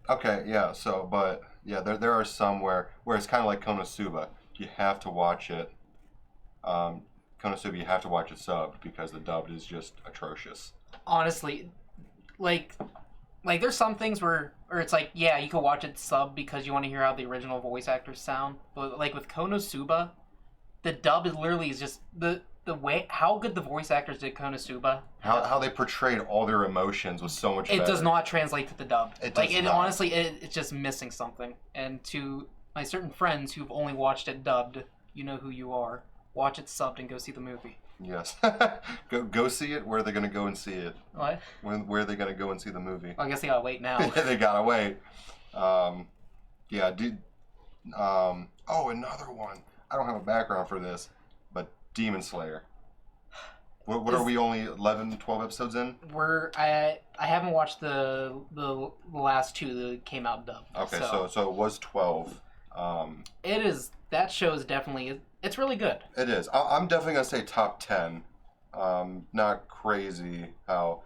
Okay, yeah. So, but yeah, there are some where it's kind of like Konosuba. You have to watch it. Konosuba, you have to watch it subbed because the dubbed is just atrocious. Honestly, like there's some things where it's like, yeah, you can watch it subbed because you want to hear how the original voice actors sound. But like with Konosuba, the dub is literally just the way how good the voice actors did Konosuba. How they portrayed all their emotions was so much better. It does not translate to the dub. Honestly, it's just missing something. And to my certain friends who've only watched it dubbed, you know who you are. Watch it subbed and go see the movie. Yes. Go see it. Where are they going to go and see it? What? Where are they going to go and see the movie? Well, I guess they gotta wait now. They gotta wait. Yeah, dude. Oh, another one. I don't have a background for this, but Demon Slayer. What are we only 11, 12 episodes in? I haven't watched the last 2 that came out dubbed. Okay, so it was 12. It is that show is definitely, it's really good. It is. I'm definitely gonna say top 10. Not crazy how.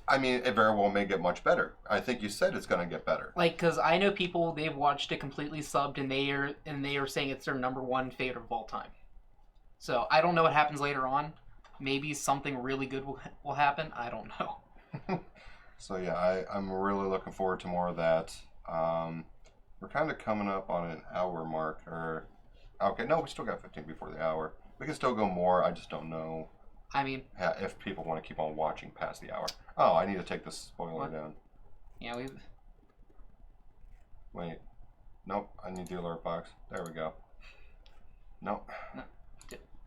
I mean, it very well may get much better. I think you said it's gonna get better. Like, because I know people, they've watched it completely subbed, and they are saying it's their number one favorite of all time. So I don't know what happens later on. Maybe something really good will happen. I don't know. So yeah, I'm really looking forward to more of that. We're kind of coming up on an hour mark, or okay, no, we still got 15 before the hour. We can still go more. I just don't know. I mean, if people want to keep on watching past the hour. Oh, I need to take this spoiler down. Yeah, Wait. Nope, I need the alert box. There we go. Nope. No.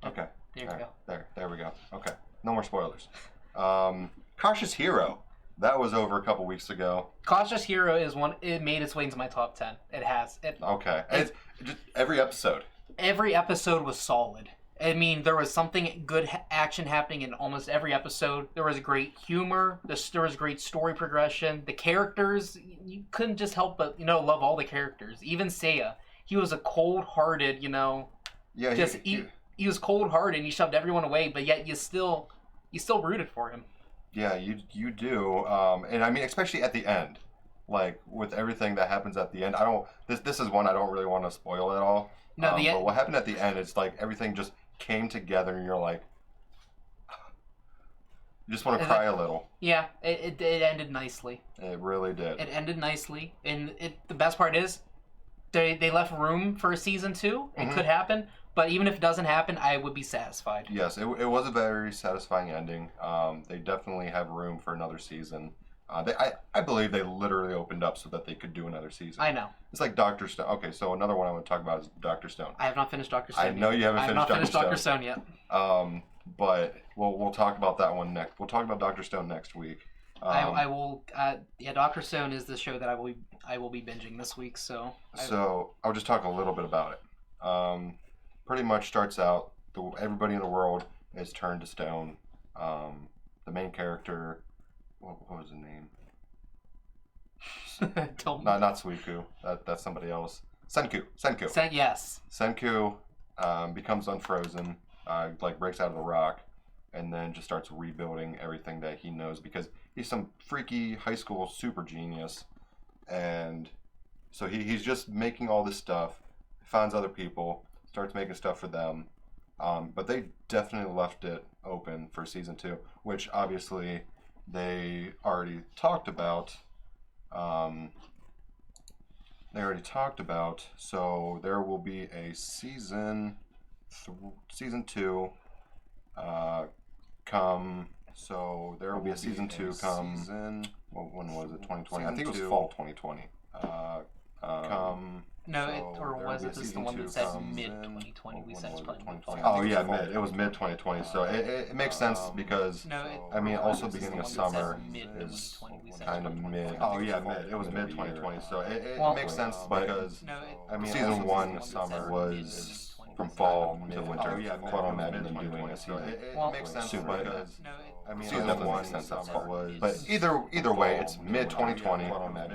Okay. There we go. There we go. Okay. No more spoilers. Cautious Hero. That was over a couple weeks ago. Cautious Hero is one. It made its way into my top 10. It has. Okay. It's just every episode. Every episode was solid. I mean, there was something good action happening in almost every episode. There was great humor. There was great story progression. The characters, you couldn't just help but love all the characters. Even Seiya, he was a cold-hearted, Yeah. He was cold-hearted and he shoved everyone away, but yet you still rooted for him. Yeah, you do, and I mean, especially at the end, like with everything that happens at the end. This is one I don't really want to spoil at all. No, but what happened at the end, it's like everything just came together, and you're like, you just want to cry a little. Yeah, it ended nicely. It really did. It ended nicely, and the best part is, they left room for a season 2. It could happen. But even if it doesn't happen, I would be satisfied. Yes, it was a very satisfying ending. They definitely have room for another season. I believe they literally opened up so that they could do another season. I know. It's like Dr. Stone. Okay, so another one I want to talk about is Dr. Stone. I have not finished Dr. Stone. I know you haven't finished Dr. Stone. I have not finished Dr. Stone yet. But we'll talk about that one next. We'll talk about Dr. Stone next week. I will. Dr. Stone is the show that I will be binging this week. So I'll just talk a little bit about it. Pretty much starts out, everybody in the world is turned to stone. The main character, what was his name? Not Suiku. That's somebody else. Senku. Yes. Senku becomes unfrozen, breaks out of the rock, and then just starts rebuilding everything that he knows because he's some freaky high school super genius, and so he's just making all this stuff. Finds other people. Starts making stuff for them, but they definitely left it open for season 2, which obviously they already talked about. So there will be a season 2 come. So there will be a season 2 come. When was it? 2020. I think it was fall 2020. Come. No, was it the one that said mid 2020? We said it's probably 2020. Oh yeah, it was mid 2020. So it makes sense because also beginning of summer is kind of mid. Oh yeah, it was mid 2020. So it makes sense because season 1 summer was from fall to winter. Oh yeah, but I'm imagine them doing a season. It makes sense because season 1 summer was. But either way, it's mid 2020.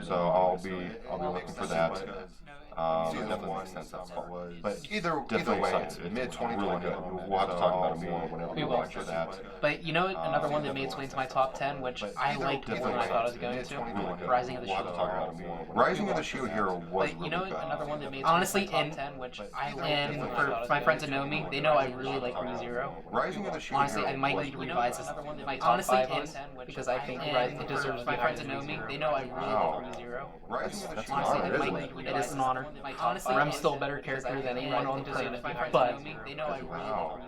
So I'll be looking for that. Definitely makes sense. But either way, it's mid 2020. Really good. We'll have to talk about it more whenever we watch that. But another one that made its way into my top 10, which I liked more than I thought I was going to, Rising of the Shield Hero. Rising of the Shield Hero was really good. Another one that made honestly in 10, which and for my friends that know me, they know I really like ReZero. Rising of the Shield Hero. Honestly, I might need to revise this. My top 5 in 10, because I think it deserves. My friends that know me, they know I really like ReZero. Honestly, it is an honor. Rem's still a better character than anyone on the planet, but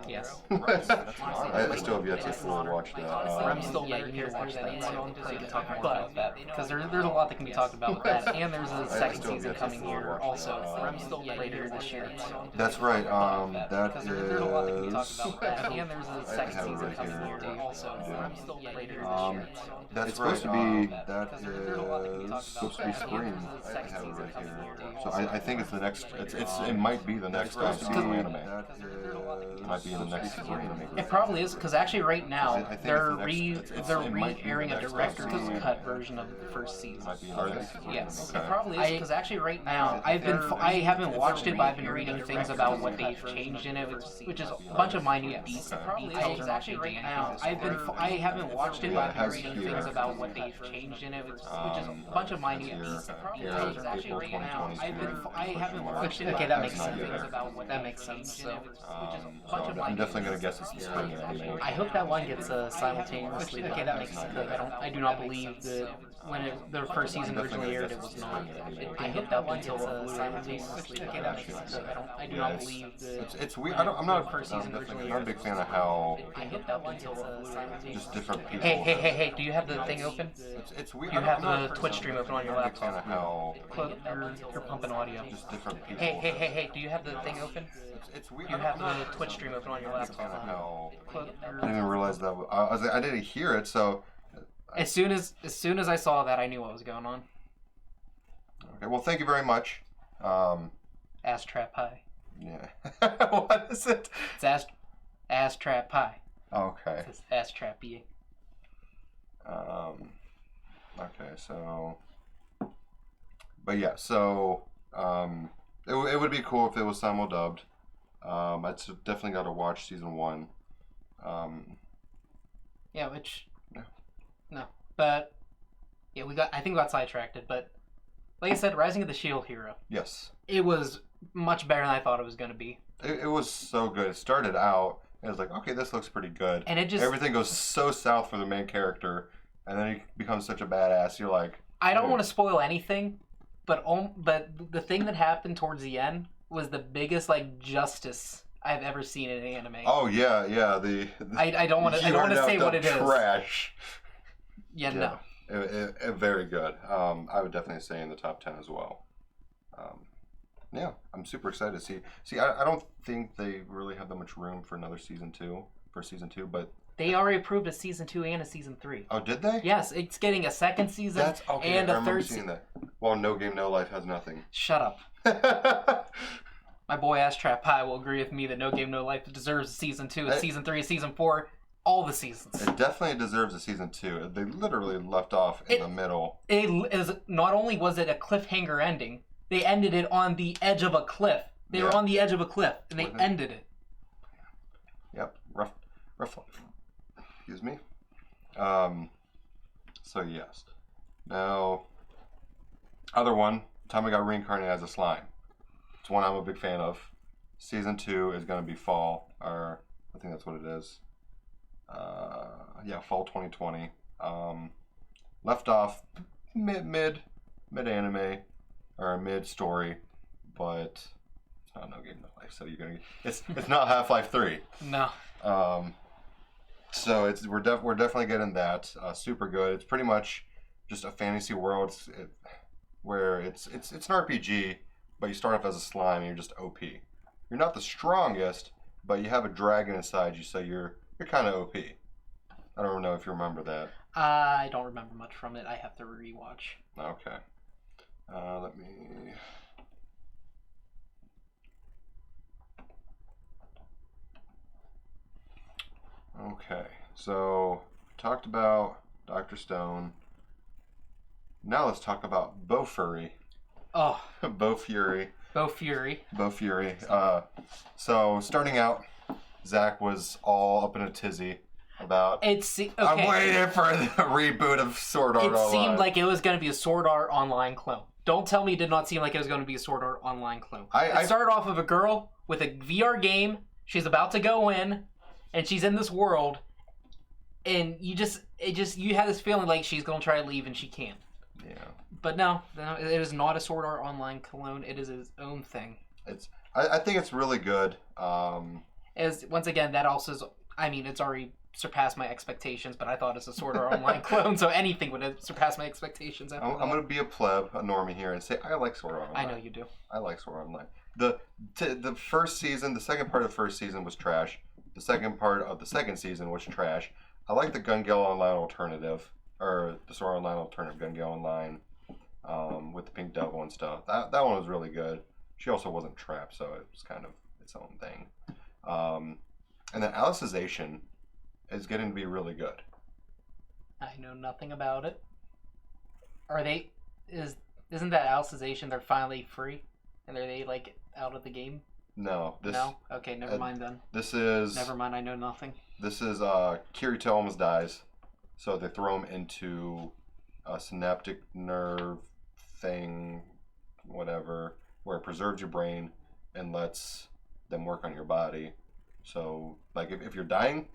yes. I still have yet to fully watch that. Rem's still a better character than anyone on the planet, but because there's a lot that can be talked about with that, and there's a second season coming here also. Rem's still later this year. That's right. That is. There's a lot that can be talked about with that, and there's a second season coming here also. Rem's still later this year. That's supposed to be. That is supposed to be spring. I have it right here. So I I think it's the next. It might be the next season of anime. It might be in the next season of anime. It probably is, because actually right now I think they're it might be the re-airing a next director's season. cut version of the first season. Might be in the next season. Yes, Okay. it probably is, because actually right now I haven't watched it, but I've been reading things about what they've changed in it, which is a bunch of minute details. Actually right now I haven't watched it, but I've been reading things about what they've changed in it, which is a bunch of minute details. Actually right now I haven't watched it. Okay, that makes sense. That makes sense. So, I'm definitely gonna guess it's the spring anime. I hope that one gets simultaneously. Okay, that makes sense. I do not believe that when the first season originally aired, it was not. I hope that one gets simultaneously. Okay, that makes sense. I do not believe that. It's weird. I'm not a big fan of how I hope that one gets simultaneously. just different people. Hey! Do you have the thing open? It's weird. You have the Twitch stream open on your I'm not a big fan laptop. of how You're pumping audio. just different people. Hey! Do you have the thing open? It's weird. You have the Twitch stream open on your I'm not a big fan of laptop. how I didn't even realize that. I was like, I didn't hear it, so. As soon as I saw that, I knew what was going on. Okay. Well, thank you very much. Ass Trap Pie. Yeah. What is it? It's Ass Trap Pie. Okay. It's Ass Trap Pie. Okay, so, but yeah, so, it would be cool if it was simul-dubbed. I definitely got to watch season 1. Yeah, which, Yeah. no, but, yeah, I think we got sidetracked, but, like I said, Rising of the Shield Hero, Yes. it was much better than I thought it was going to be. It was so good. It started out, and it was like, okay, this looks pretty good. And it just, Everything goes so south for the main character, and then he becomes such a badass. You're like, I don't want to spoil anything, but the thing that happened towards the end was the biggest, like, justice I've ever seen in an anime. oh yeah, I don't want to say what it is. Trash. Yeah, no. Very good. I would definitely say in the top 10 as well. Yeah, I'm super excited to see. I don't think they really have that much room for another season 2, but They already approved a season 2 and a season 3. oh, did they? Yes, it's getting a second season That's okay. and I a remember third seeing that. Well, No Game No Life has nothing. Shut up. My boy Ass Trap Pie will agree with me that No Game No Life deserves a season 2, a season 3, a season 4, all the seasons. It definitely deserves a season 2. They literally left off in the middle. It is, not only was it a cliffhanger ending, they ended it on the edge of a cliff. They were on the edge of a cliff, and they ended it. Yep, rough life. Excuse me. So yes. Now, other one, time I got reincarnated as a slime. It's one I'm a big fan of. Season 2 is going to be fall, or I think that's what it is. Fall 2020. Left off mid anime or mid story, but it's not No Game No Life. So it's not Half-Life 3. No. So we're definitely getting that. Super good. It's pretty much just a fantasy world where it's an RPG, but you start off as a slime and you're just OP. You're not the strongest, but you have a dragon inside you, so you're kind of OP. I don't know if you remember that. I don't remember much from it. I have to rewatch. Okay. Let me. Okay, so talked about Dr. Stone. Now let's talk about Bofuri. Oh. Bofuri. Bofuri. So starting out, Zach was all up in a tizzy about. Okay. I'm waiting for the reboot of Sword Art Online. It seemed like it was going to be a Sword Art Online clone. Don't tell me it did not seem like it was going to be a Sword Art Online clone. It started off with a girl with a VR game. She's about to go in, and she's in this world, and you had this feeling like she's going to try to leave and she can't. Yeah. But no, it is not a Sword Art Online clone. It is its own thing. I think it's really good. As once again, that also is. I mean, it's already surpassed my expectations, but I thought it's a Sword Art Online clone, so anything would have surpassed my expectations. I'm going to be a pleb, a normie here, and say I like Sword Art Online. I know you do. I like Sword Art Online. The first season, the second part of the first season was trash. The second part of the second season was trash. I like the Gun Gale Online alternative, or the Sword Art Online alternative, Gun Gale Online. with the Pink Devil and stuff. That one was really good. She also wasn't trapped, so it was kind of its own thing. And then Alicization is getting to be really good. I know nothing about it. Are they? Isn't that Alicization? They're finally free, and are they like out of the game? No. No. Okay, never mind then. This is. Never mind. I know nothing. This is Kirito almost dies, so they throw him into a synaptic nerve thing, whatever, where it preserves your brain and lets them work on your body. So, like, if you're dying,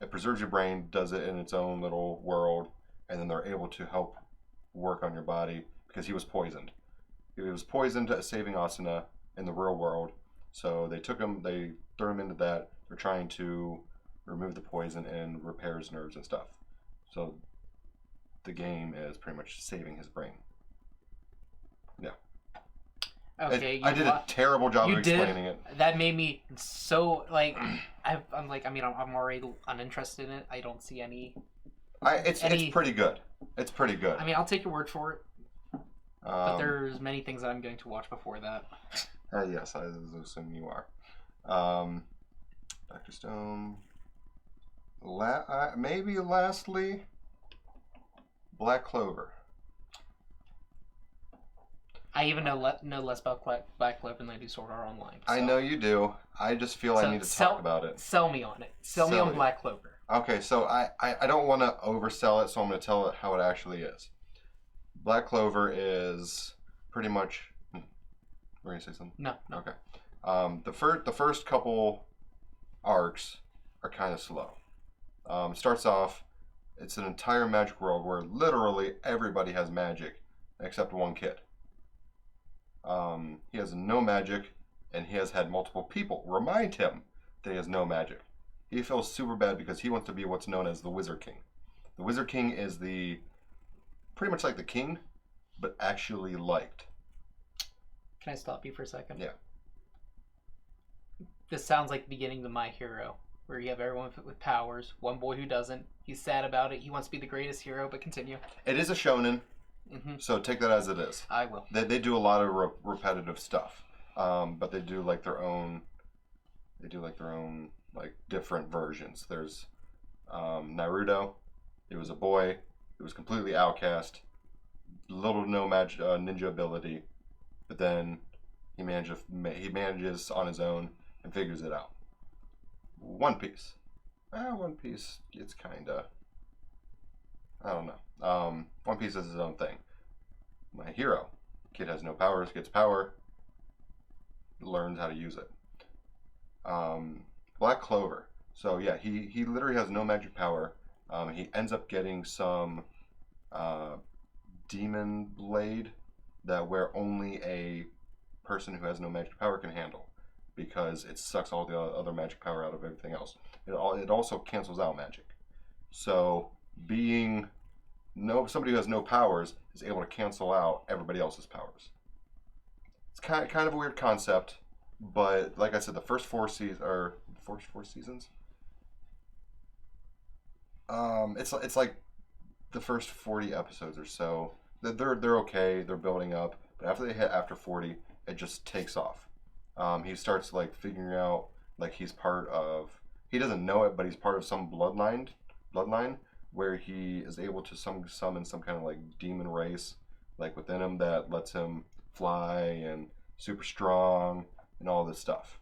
it preserves your brain, does it in its own little world, and then they're able to help work on your body because he was poisoned. He was poisoned saving Asuna in the real world. So they took him, they threw him into that. They're trying to remove the poison and repair his nerves and stuff. So the game is pretty much saving his brain. Yeah. Okay. I did a terrible job of explaining it. That made me so like. I'm already uninterested in it. I don't see any. It's pretty good. It's pretty good. I mean, I'll take your word for it. But there's many things that I'm going to watch before that. Yes, I assume you are. Dr. Stone. Maybe lastly, Black Clover. I even know less about Black Clover than I do Sword Art Online. So. I know you do. I just feel I need to talk about it. Sell me on it. Sell me on Black Clover. Okay, so I don't want to oversell it, so I'm going to tell it how it actually is. Black Clover is pretty much... Were you going to say something? No. Okay. The first couple arcs are kind of slow. Starts off, it's an entire magic world where literally everybody has magic except one kid. He has no magic, and he has had multiple people remind him that he has no magic. He feels super bad because he wants to be what's known as the Wizard King. The Wizard King is pretty much like the king, but actually liked. Can I stop you for a second? Yeah. This sounds like the beginning of My Hero, where you have everyone with powers, one boy who doesn't. He's sad about it. He wants to be the greatest hero, but continue. It is a shonen, so take that as it is. I will. They do a lot of repetitive stuff, but they do like their own. They do like their own like different versions. There's Naruto. He was a boy. He was completely outcast. Little to no ninja ability, but then he manages on his own and figures it out. One Piece. One Piece, it's kinda... I don't know. One Piece is his own thing. My Hero. Kid has no powers, gets power, learns how to use it. Black Clover. So yeah, he literally has no magic power. He ends up getting some demon blade that where only a person who has no magic power can handle, because it sucks all the other magic power out of everything else. It also cancels out magic. So being somebody who has no powers is able to cancel out everybody else's powers. It's kind of a weird concept, but like I said, the first four seasons. It's like the first 40 episodes or so. They're okay. They're building up, but after they hit after 40, it just takes off. He starts like figuring out like he's part of. He doesn't know it, but he's part of some bloodline where he is able to summon some kind of like demon race like within him that lets him fly and super strong and all this stuff.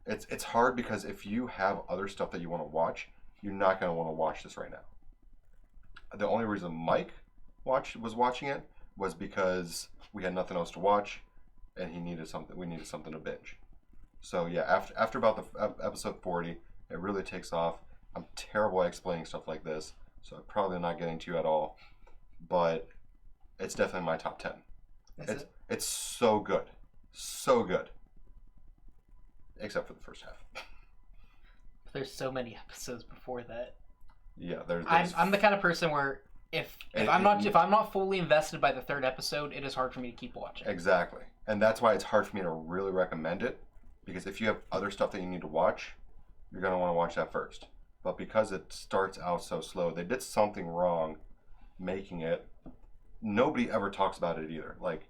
It's hard because if you have other stuff that you want to watch, you're not going to want to watch this right now. The only reason Mike was watching it was because we had nothing else to watch, and we needed something to binge. So yeah, after about the episode 40, it really takes off. I'm terrible at explaining stuff like this, so I'm probably not getting to you at all, but it's definitely my top 10. It's so good, except for the first half. There's so many episodes before that. Yeah, I'm the kind of person where if I'm not fully invested by the third episode, it is hard for me to keep watching. Exactly, and that's why it's hard for me to really recommend it, because if you have other stuff that you need to watch, you're gonna want to watch that first. But because it starts out so slow, they did something wrong, making it nobody ever talks about it either. Like,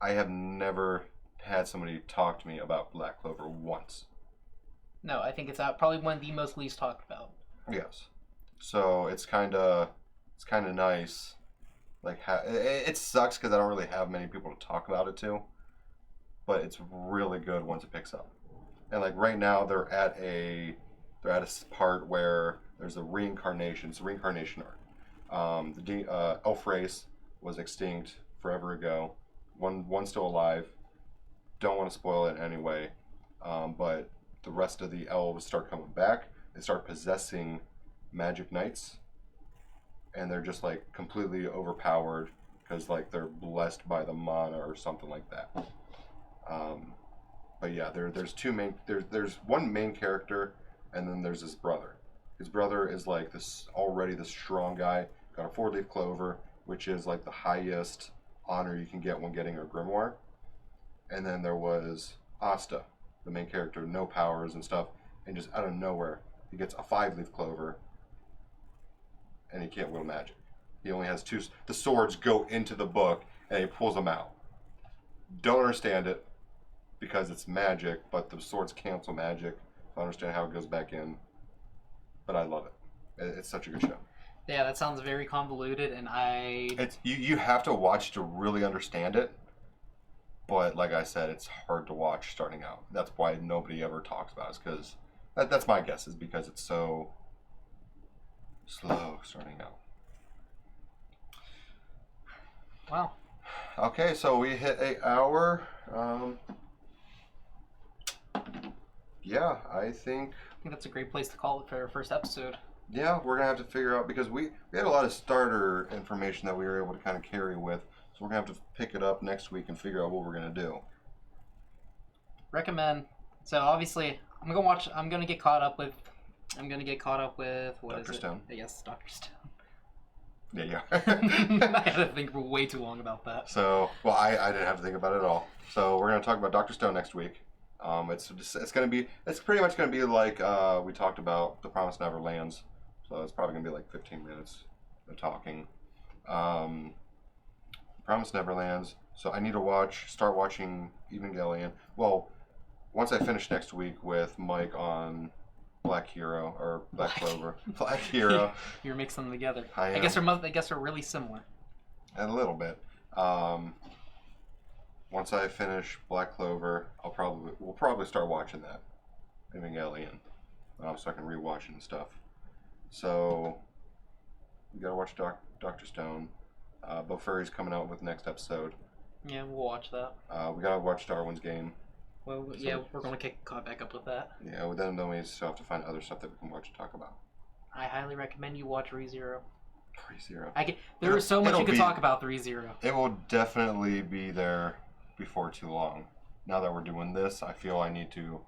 I have never had somebody talk to me about Black Clover once. No, I think it's probably one of the most least talked about. Yes. So it's kind of nice. Like, it sucks because I don't really have many people to talk about it to. But it's really good once it picks up. And like right now, they're at a part where there's a reincarnation. It's a reincarnation arc. The elf race was extinct forever ago. One's still alive. Don't want to spoil it anyway. But the rest of the elves start coming back. They start possessing magic knights, and they're just like completely overpowered because like they're blessed by the mana or something like that. But yeah, there's one main character, and then there's his brother. His brother is like this strong guy, got a 4-leaf clover, which is like the highest honor you can get when getting a grimoire. And then there was Asta, the main character, no powers and stuff, and just out of nowhere he gets a 5-leaf clover, and he can't wield magic. He only has 2. The swords go into the book, and he pulls them out. Don't understand it, because it's magic, but the swords cancel magic. I don't understand how it goes back in, but I love it. It's such a good show. Yeah, that sounds very convoluted, and It's you have to watch to really understand it, but like I said, it's hard to watch starting out. That's why nobody ever talks about it, because that's my guess, is because it's so slow starting out. Wow. Okay, so we hit an hour. Yeah, I think that's a great place to call it for our first episode. Yeah, we're going to have to figure out, because we had a lot of starter information that we were able to kind of carry with, so we're going to have to pick it up next week and figure out what we're going to do. Recommend. So obviously, I'm going to get caught up with what Dr. is Stone. it? Yes, Dr. Stone. Yeah. I had to think for way too long about that. So, well, I didn't have to think about it at all. So we're going to talk about Dr. Stone next week. It's pretty much going to be like we talked about the Promised Neverlands. So it's probably going to be like 15 minutes of talking. Promised Neverlands. So I need to start watching Evangelion. Well, once I finish next week with Mike on Black Hero or Black Clover. Black Hero. You're mixing them together. I guess they're really similar. A little bit. Once I finish Black Clover, we'll probably start watching that Evangelion, so I can rewatch it and stuff. So we gotta watch Dr. Stone. Bo Furry's coming out with the next episode. Yeah, we'll watch that. We gotta watch Darwin's Game. Well, yeah, we're gonna get caught back up with that. Yeah, then we still have to find other stuff that we can watch and talk about. I highly recommend you watch ReZero. ReZero. There is so much you could talk about ReZero. It will definitely be there before too long. Now that we're doing this, I feel I need to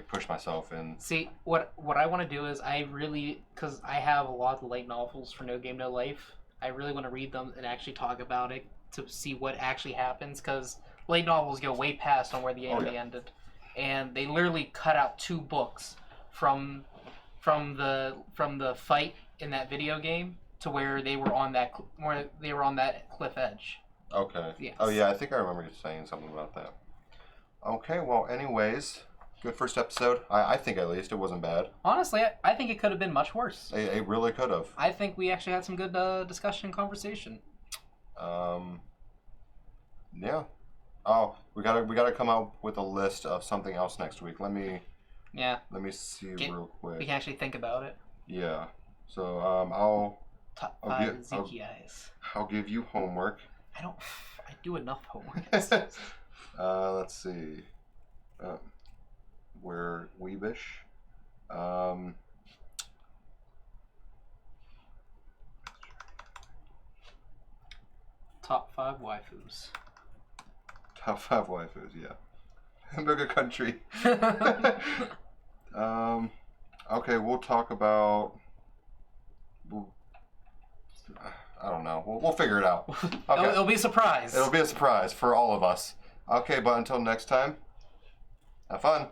push myself in. See, what I want to do is because I have a lot of the light novels for No Game No Life, I really want to read them and actually talk about it to see what actually happens, because light novels go way past on where the anime ended, and they literally cut out 2 books from the fight in that video game to where they were on that cliff edge. Okay. Yes. Oh yeah, I think I remember you saying something about that. Okay, well, anyways, good first episode. I think at least it wasn't bad. Honestly, I think it could have been much worse. It really could have. I think we actually had some good discussion and conversation. Yeah. Oh, we gotta come up with a list of something else next week. Let me see real quick. We can actually think about it. Yeah. So Top 5 Zekiais. I'll give you homework. I do enough homework. Let's see. We're Weebish. Top 5 waifus. Top 5 waifus, yeah. Hamburger country. Okay, we'll talk about. I don't know. We'll figure it out. Okay. It'll be a surprise. It'll be a surprise for all of us. Okay, but until next time, have fun.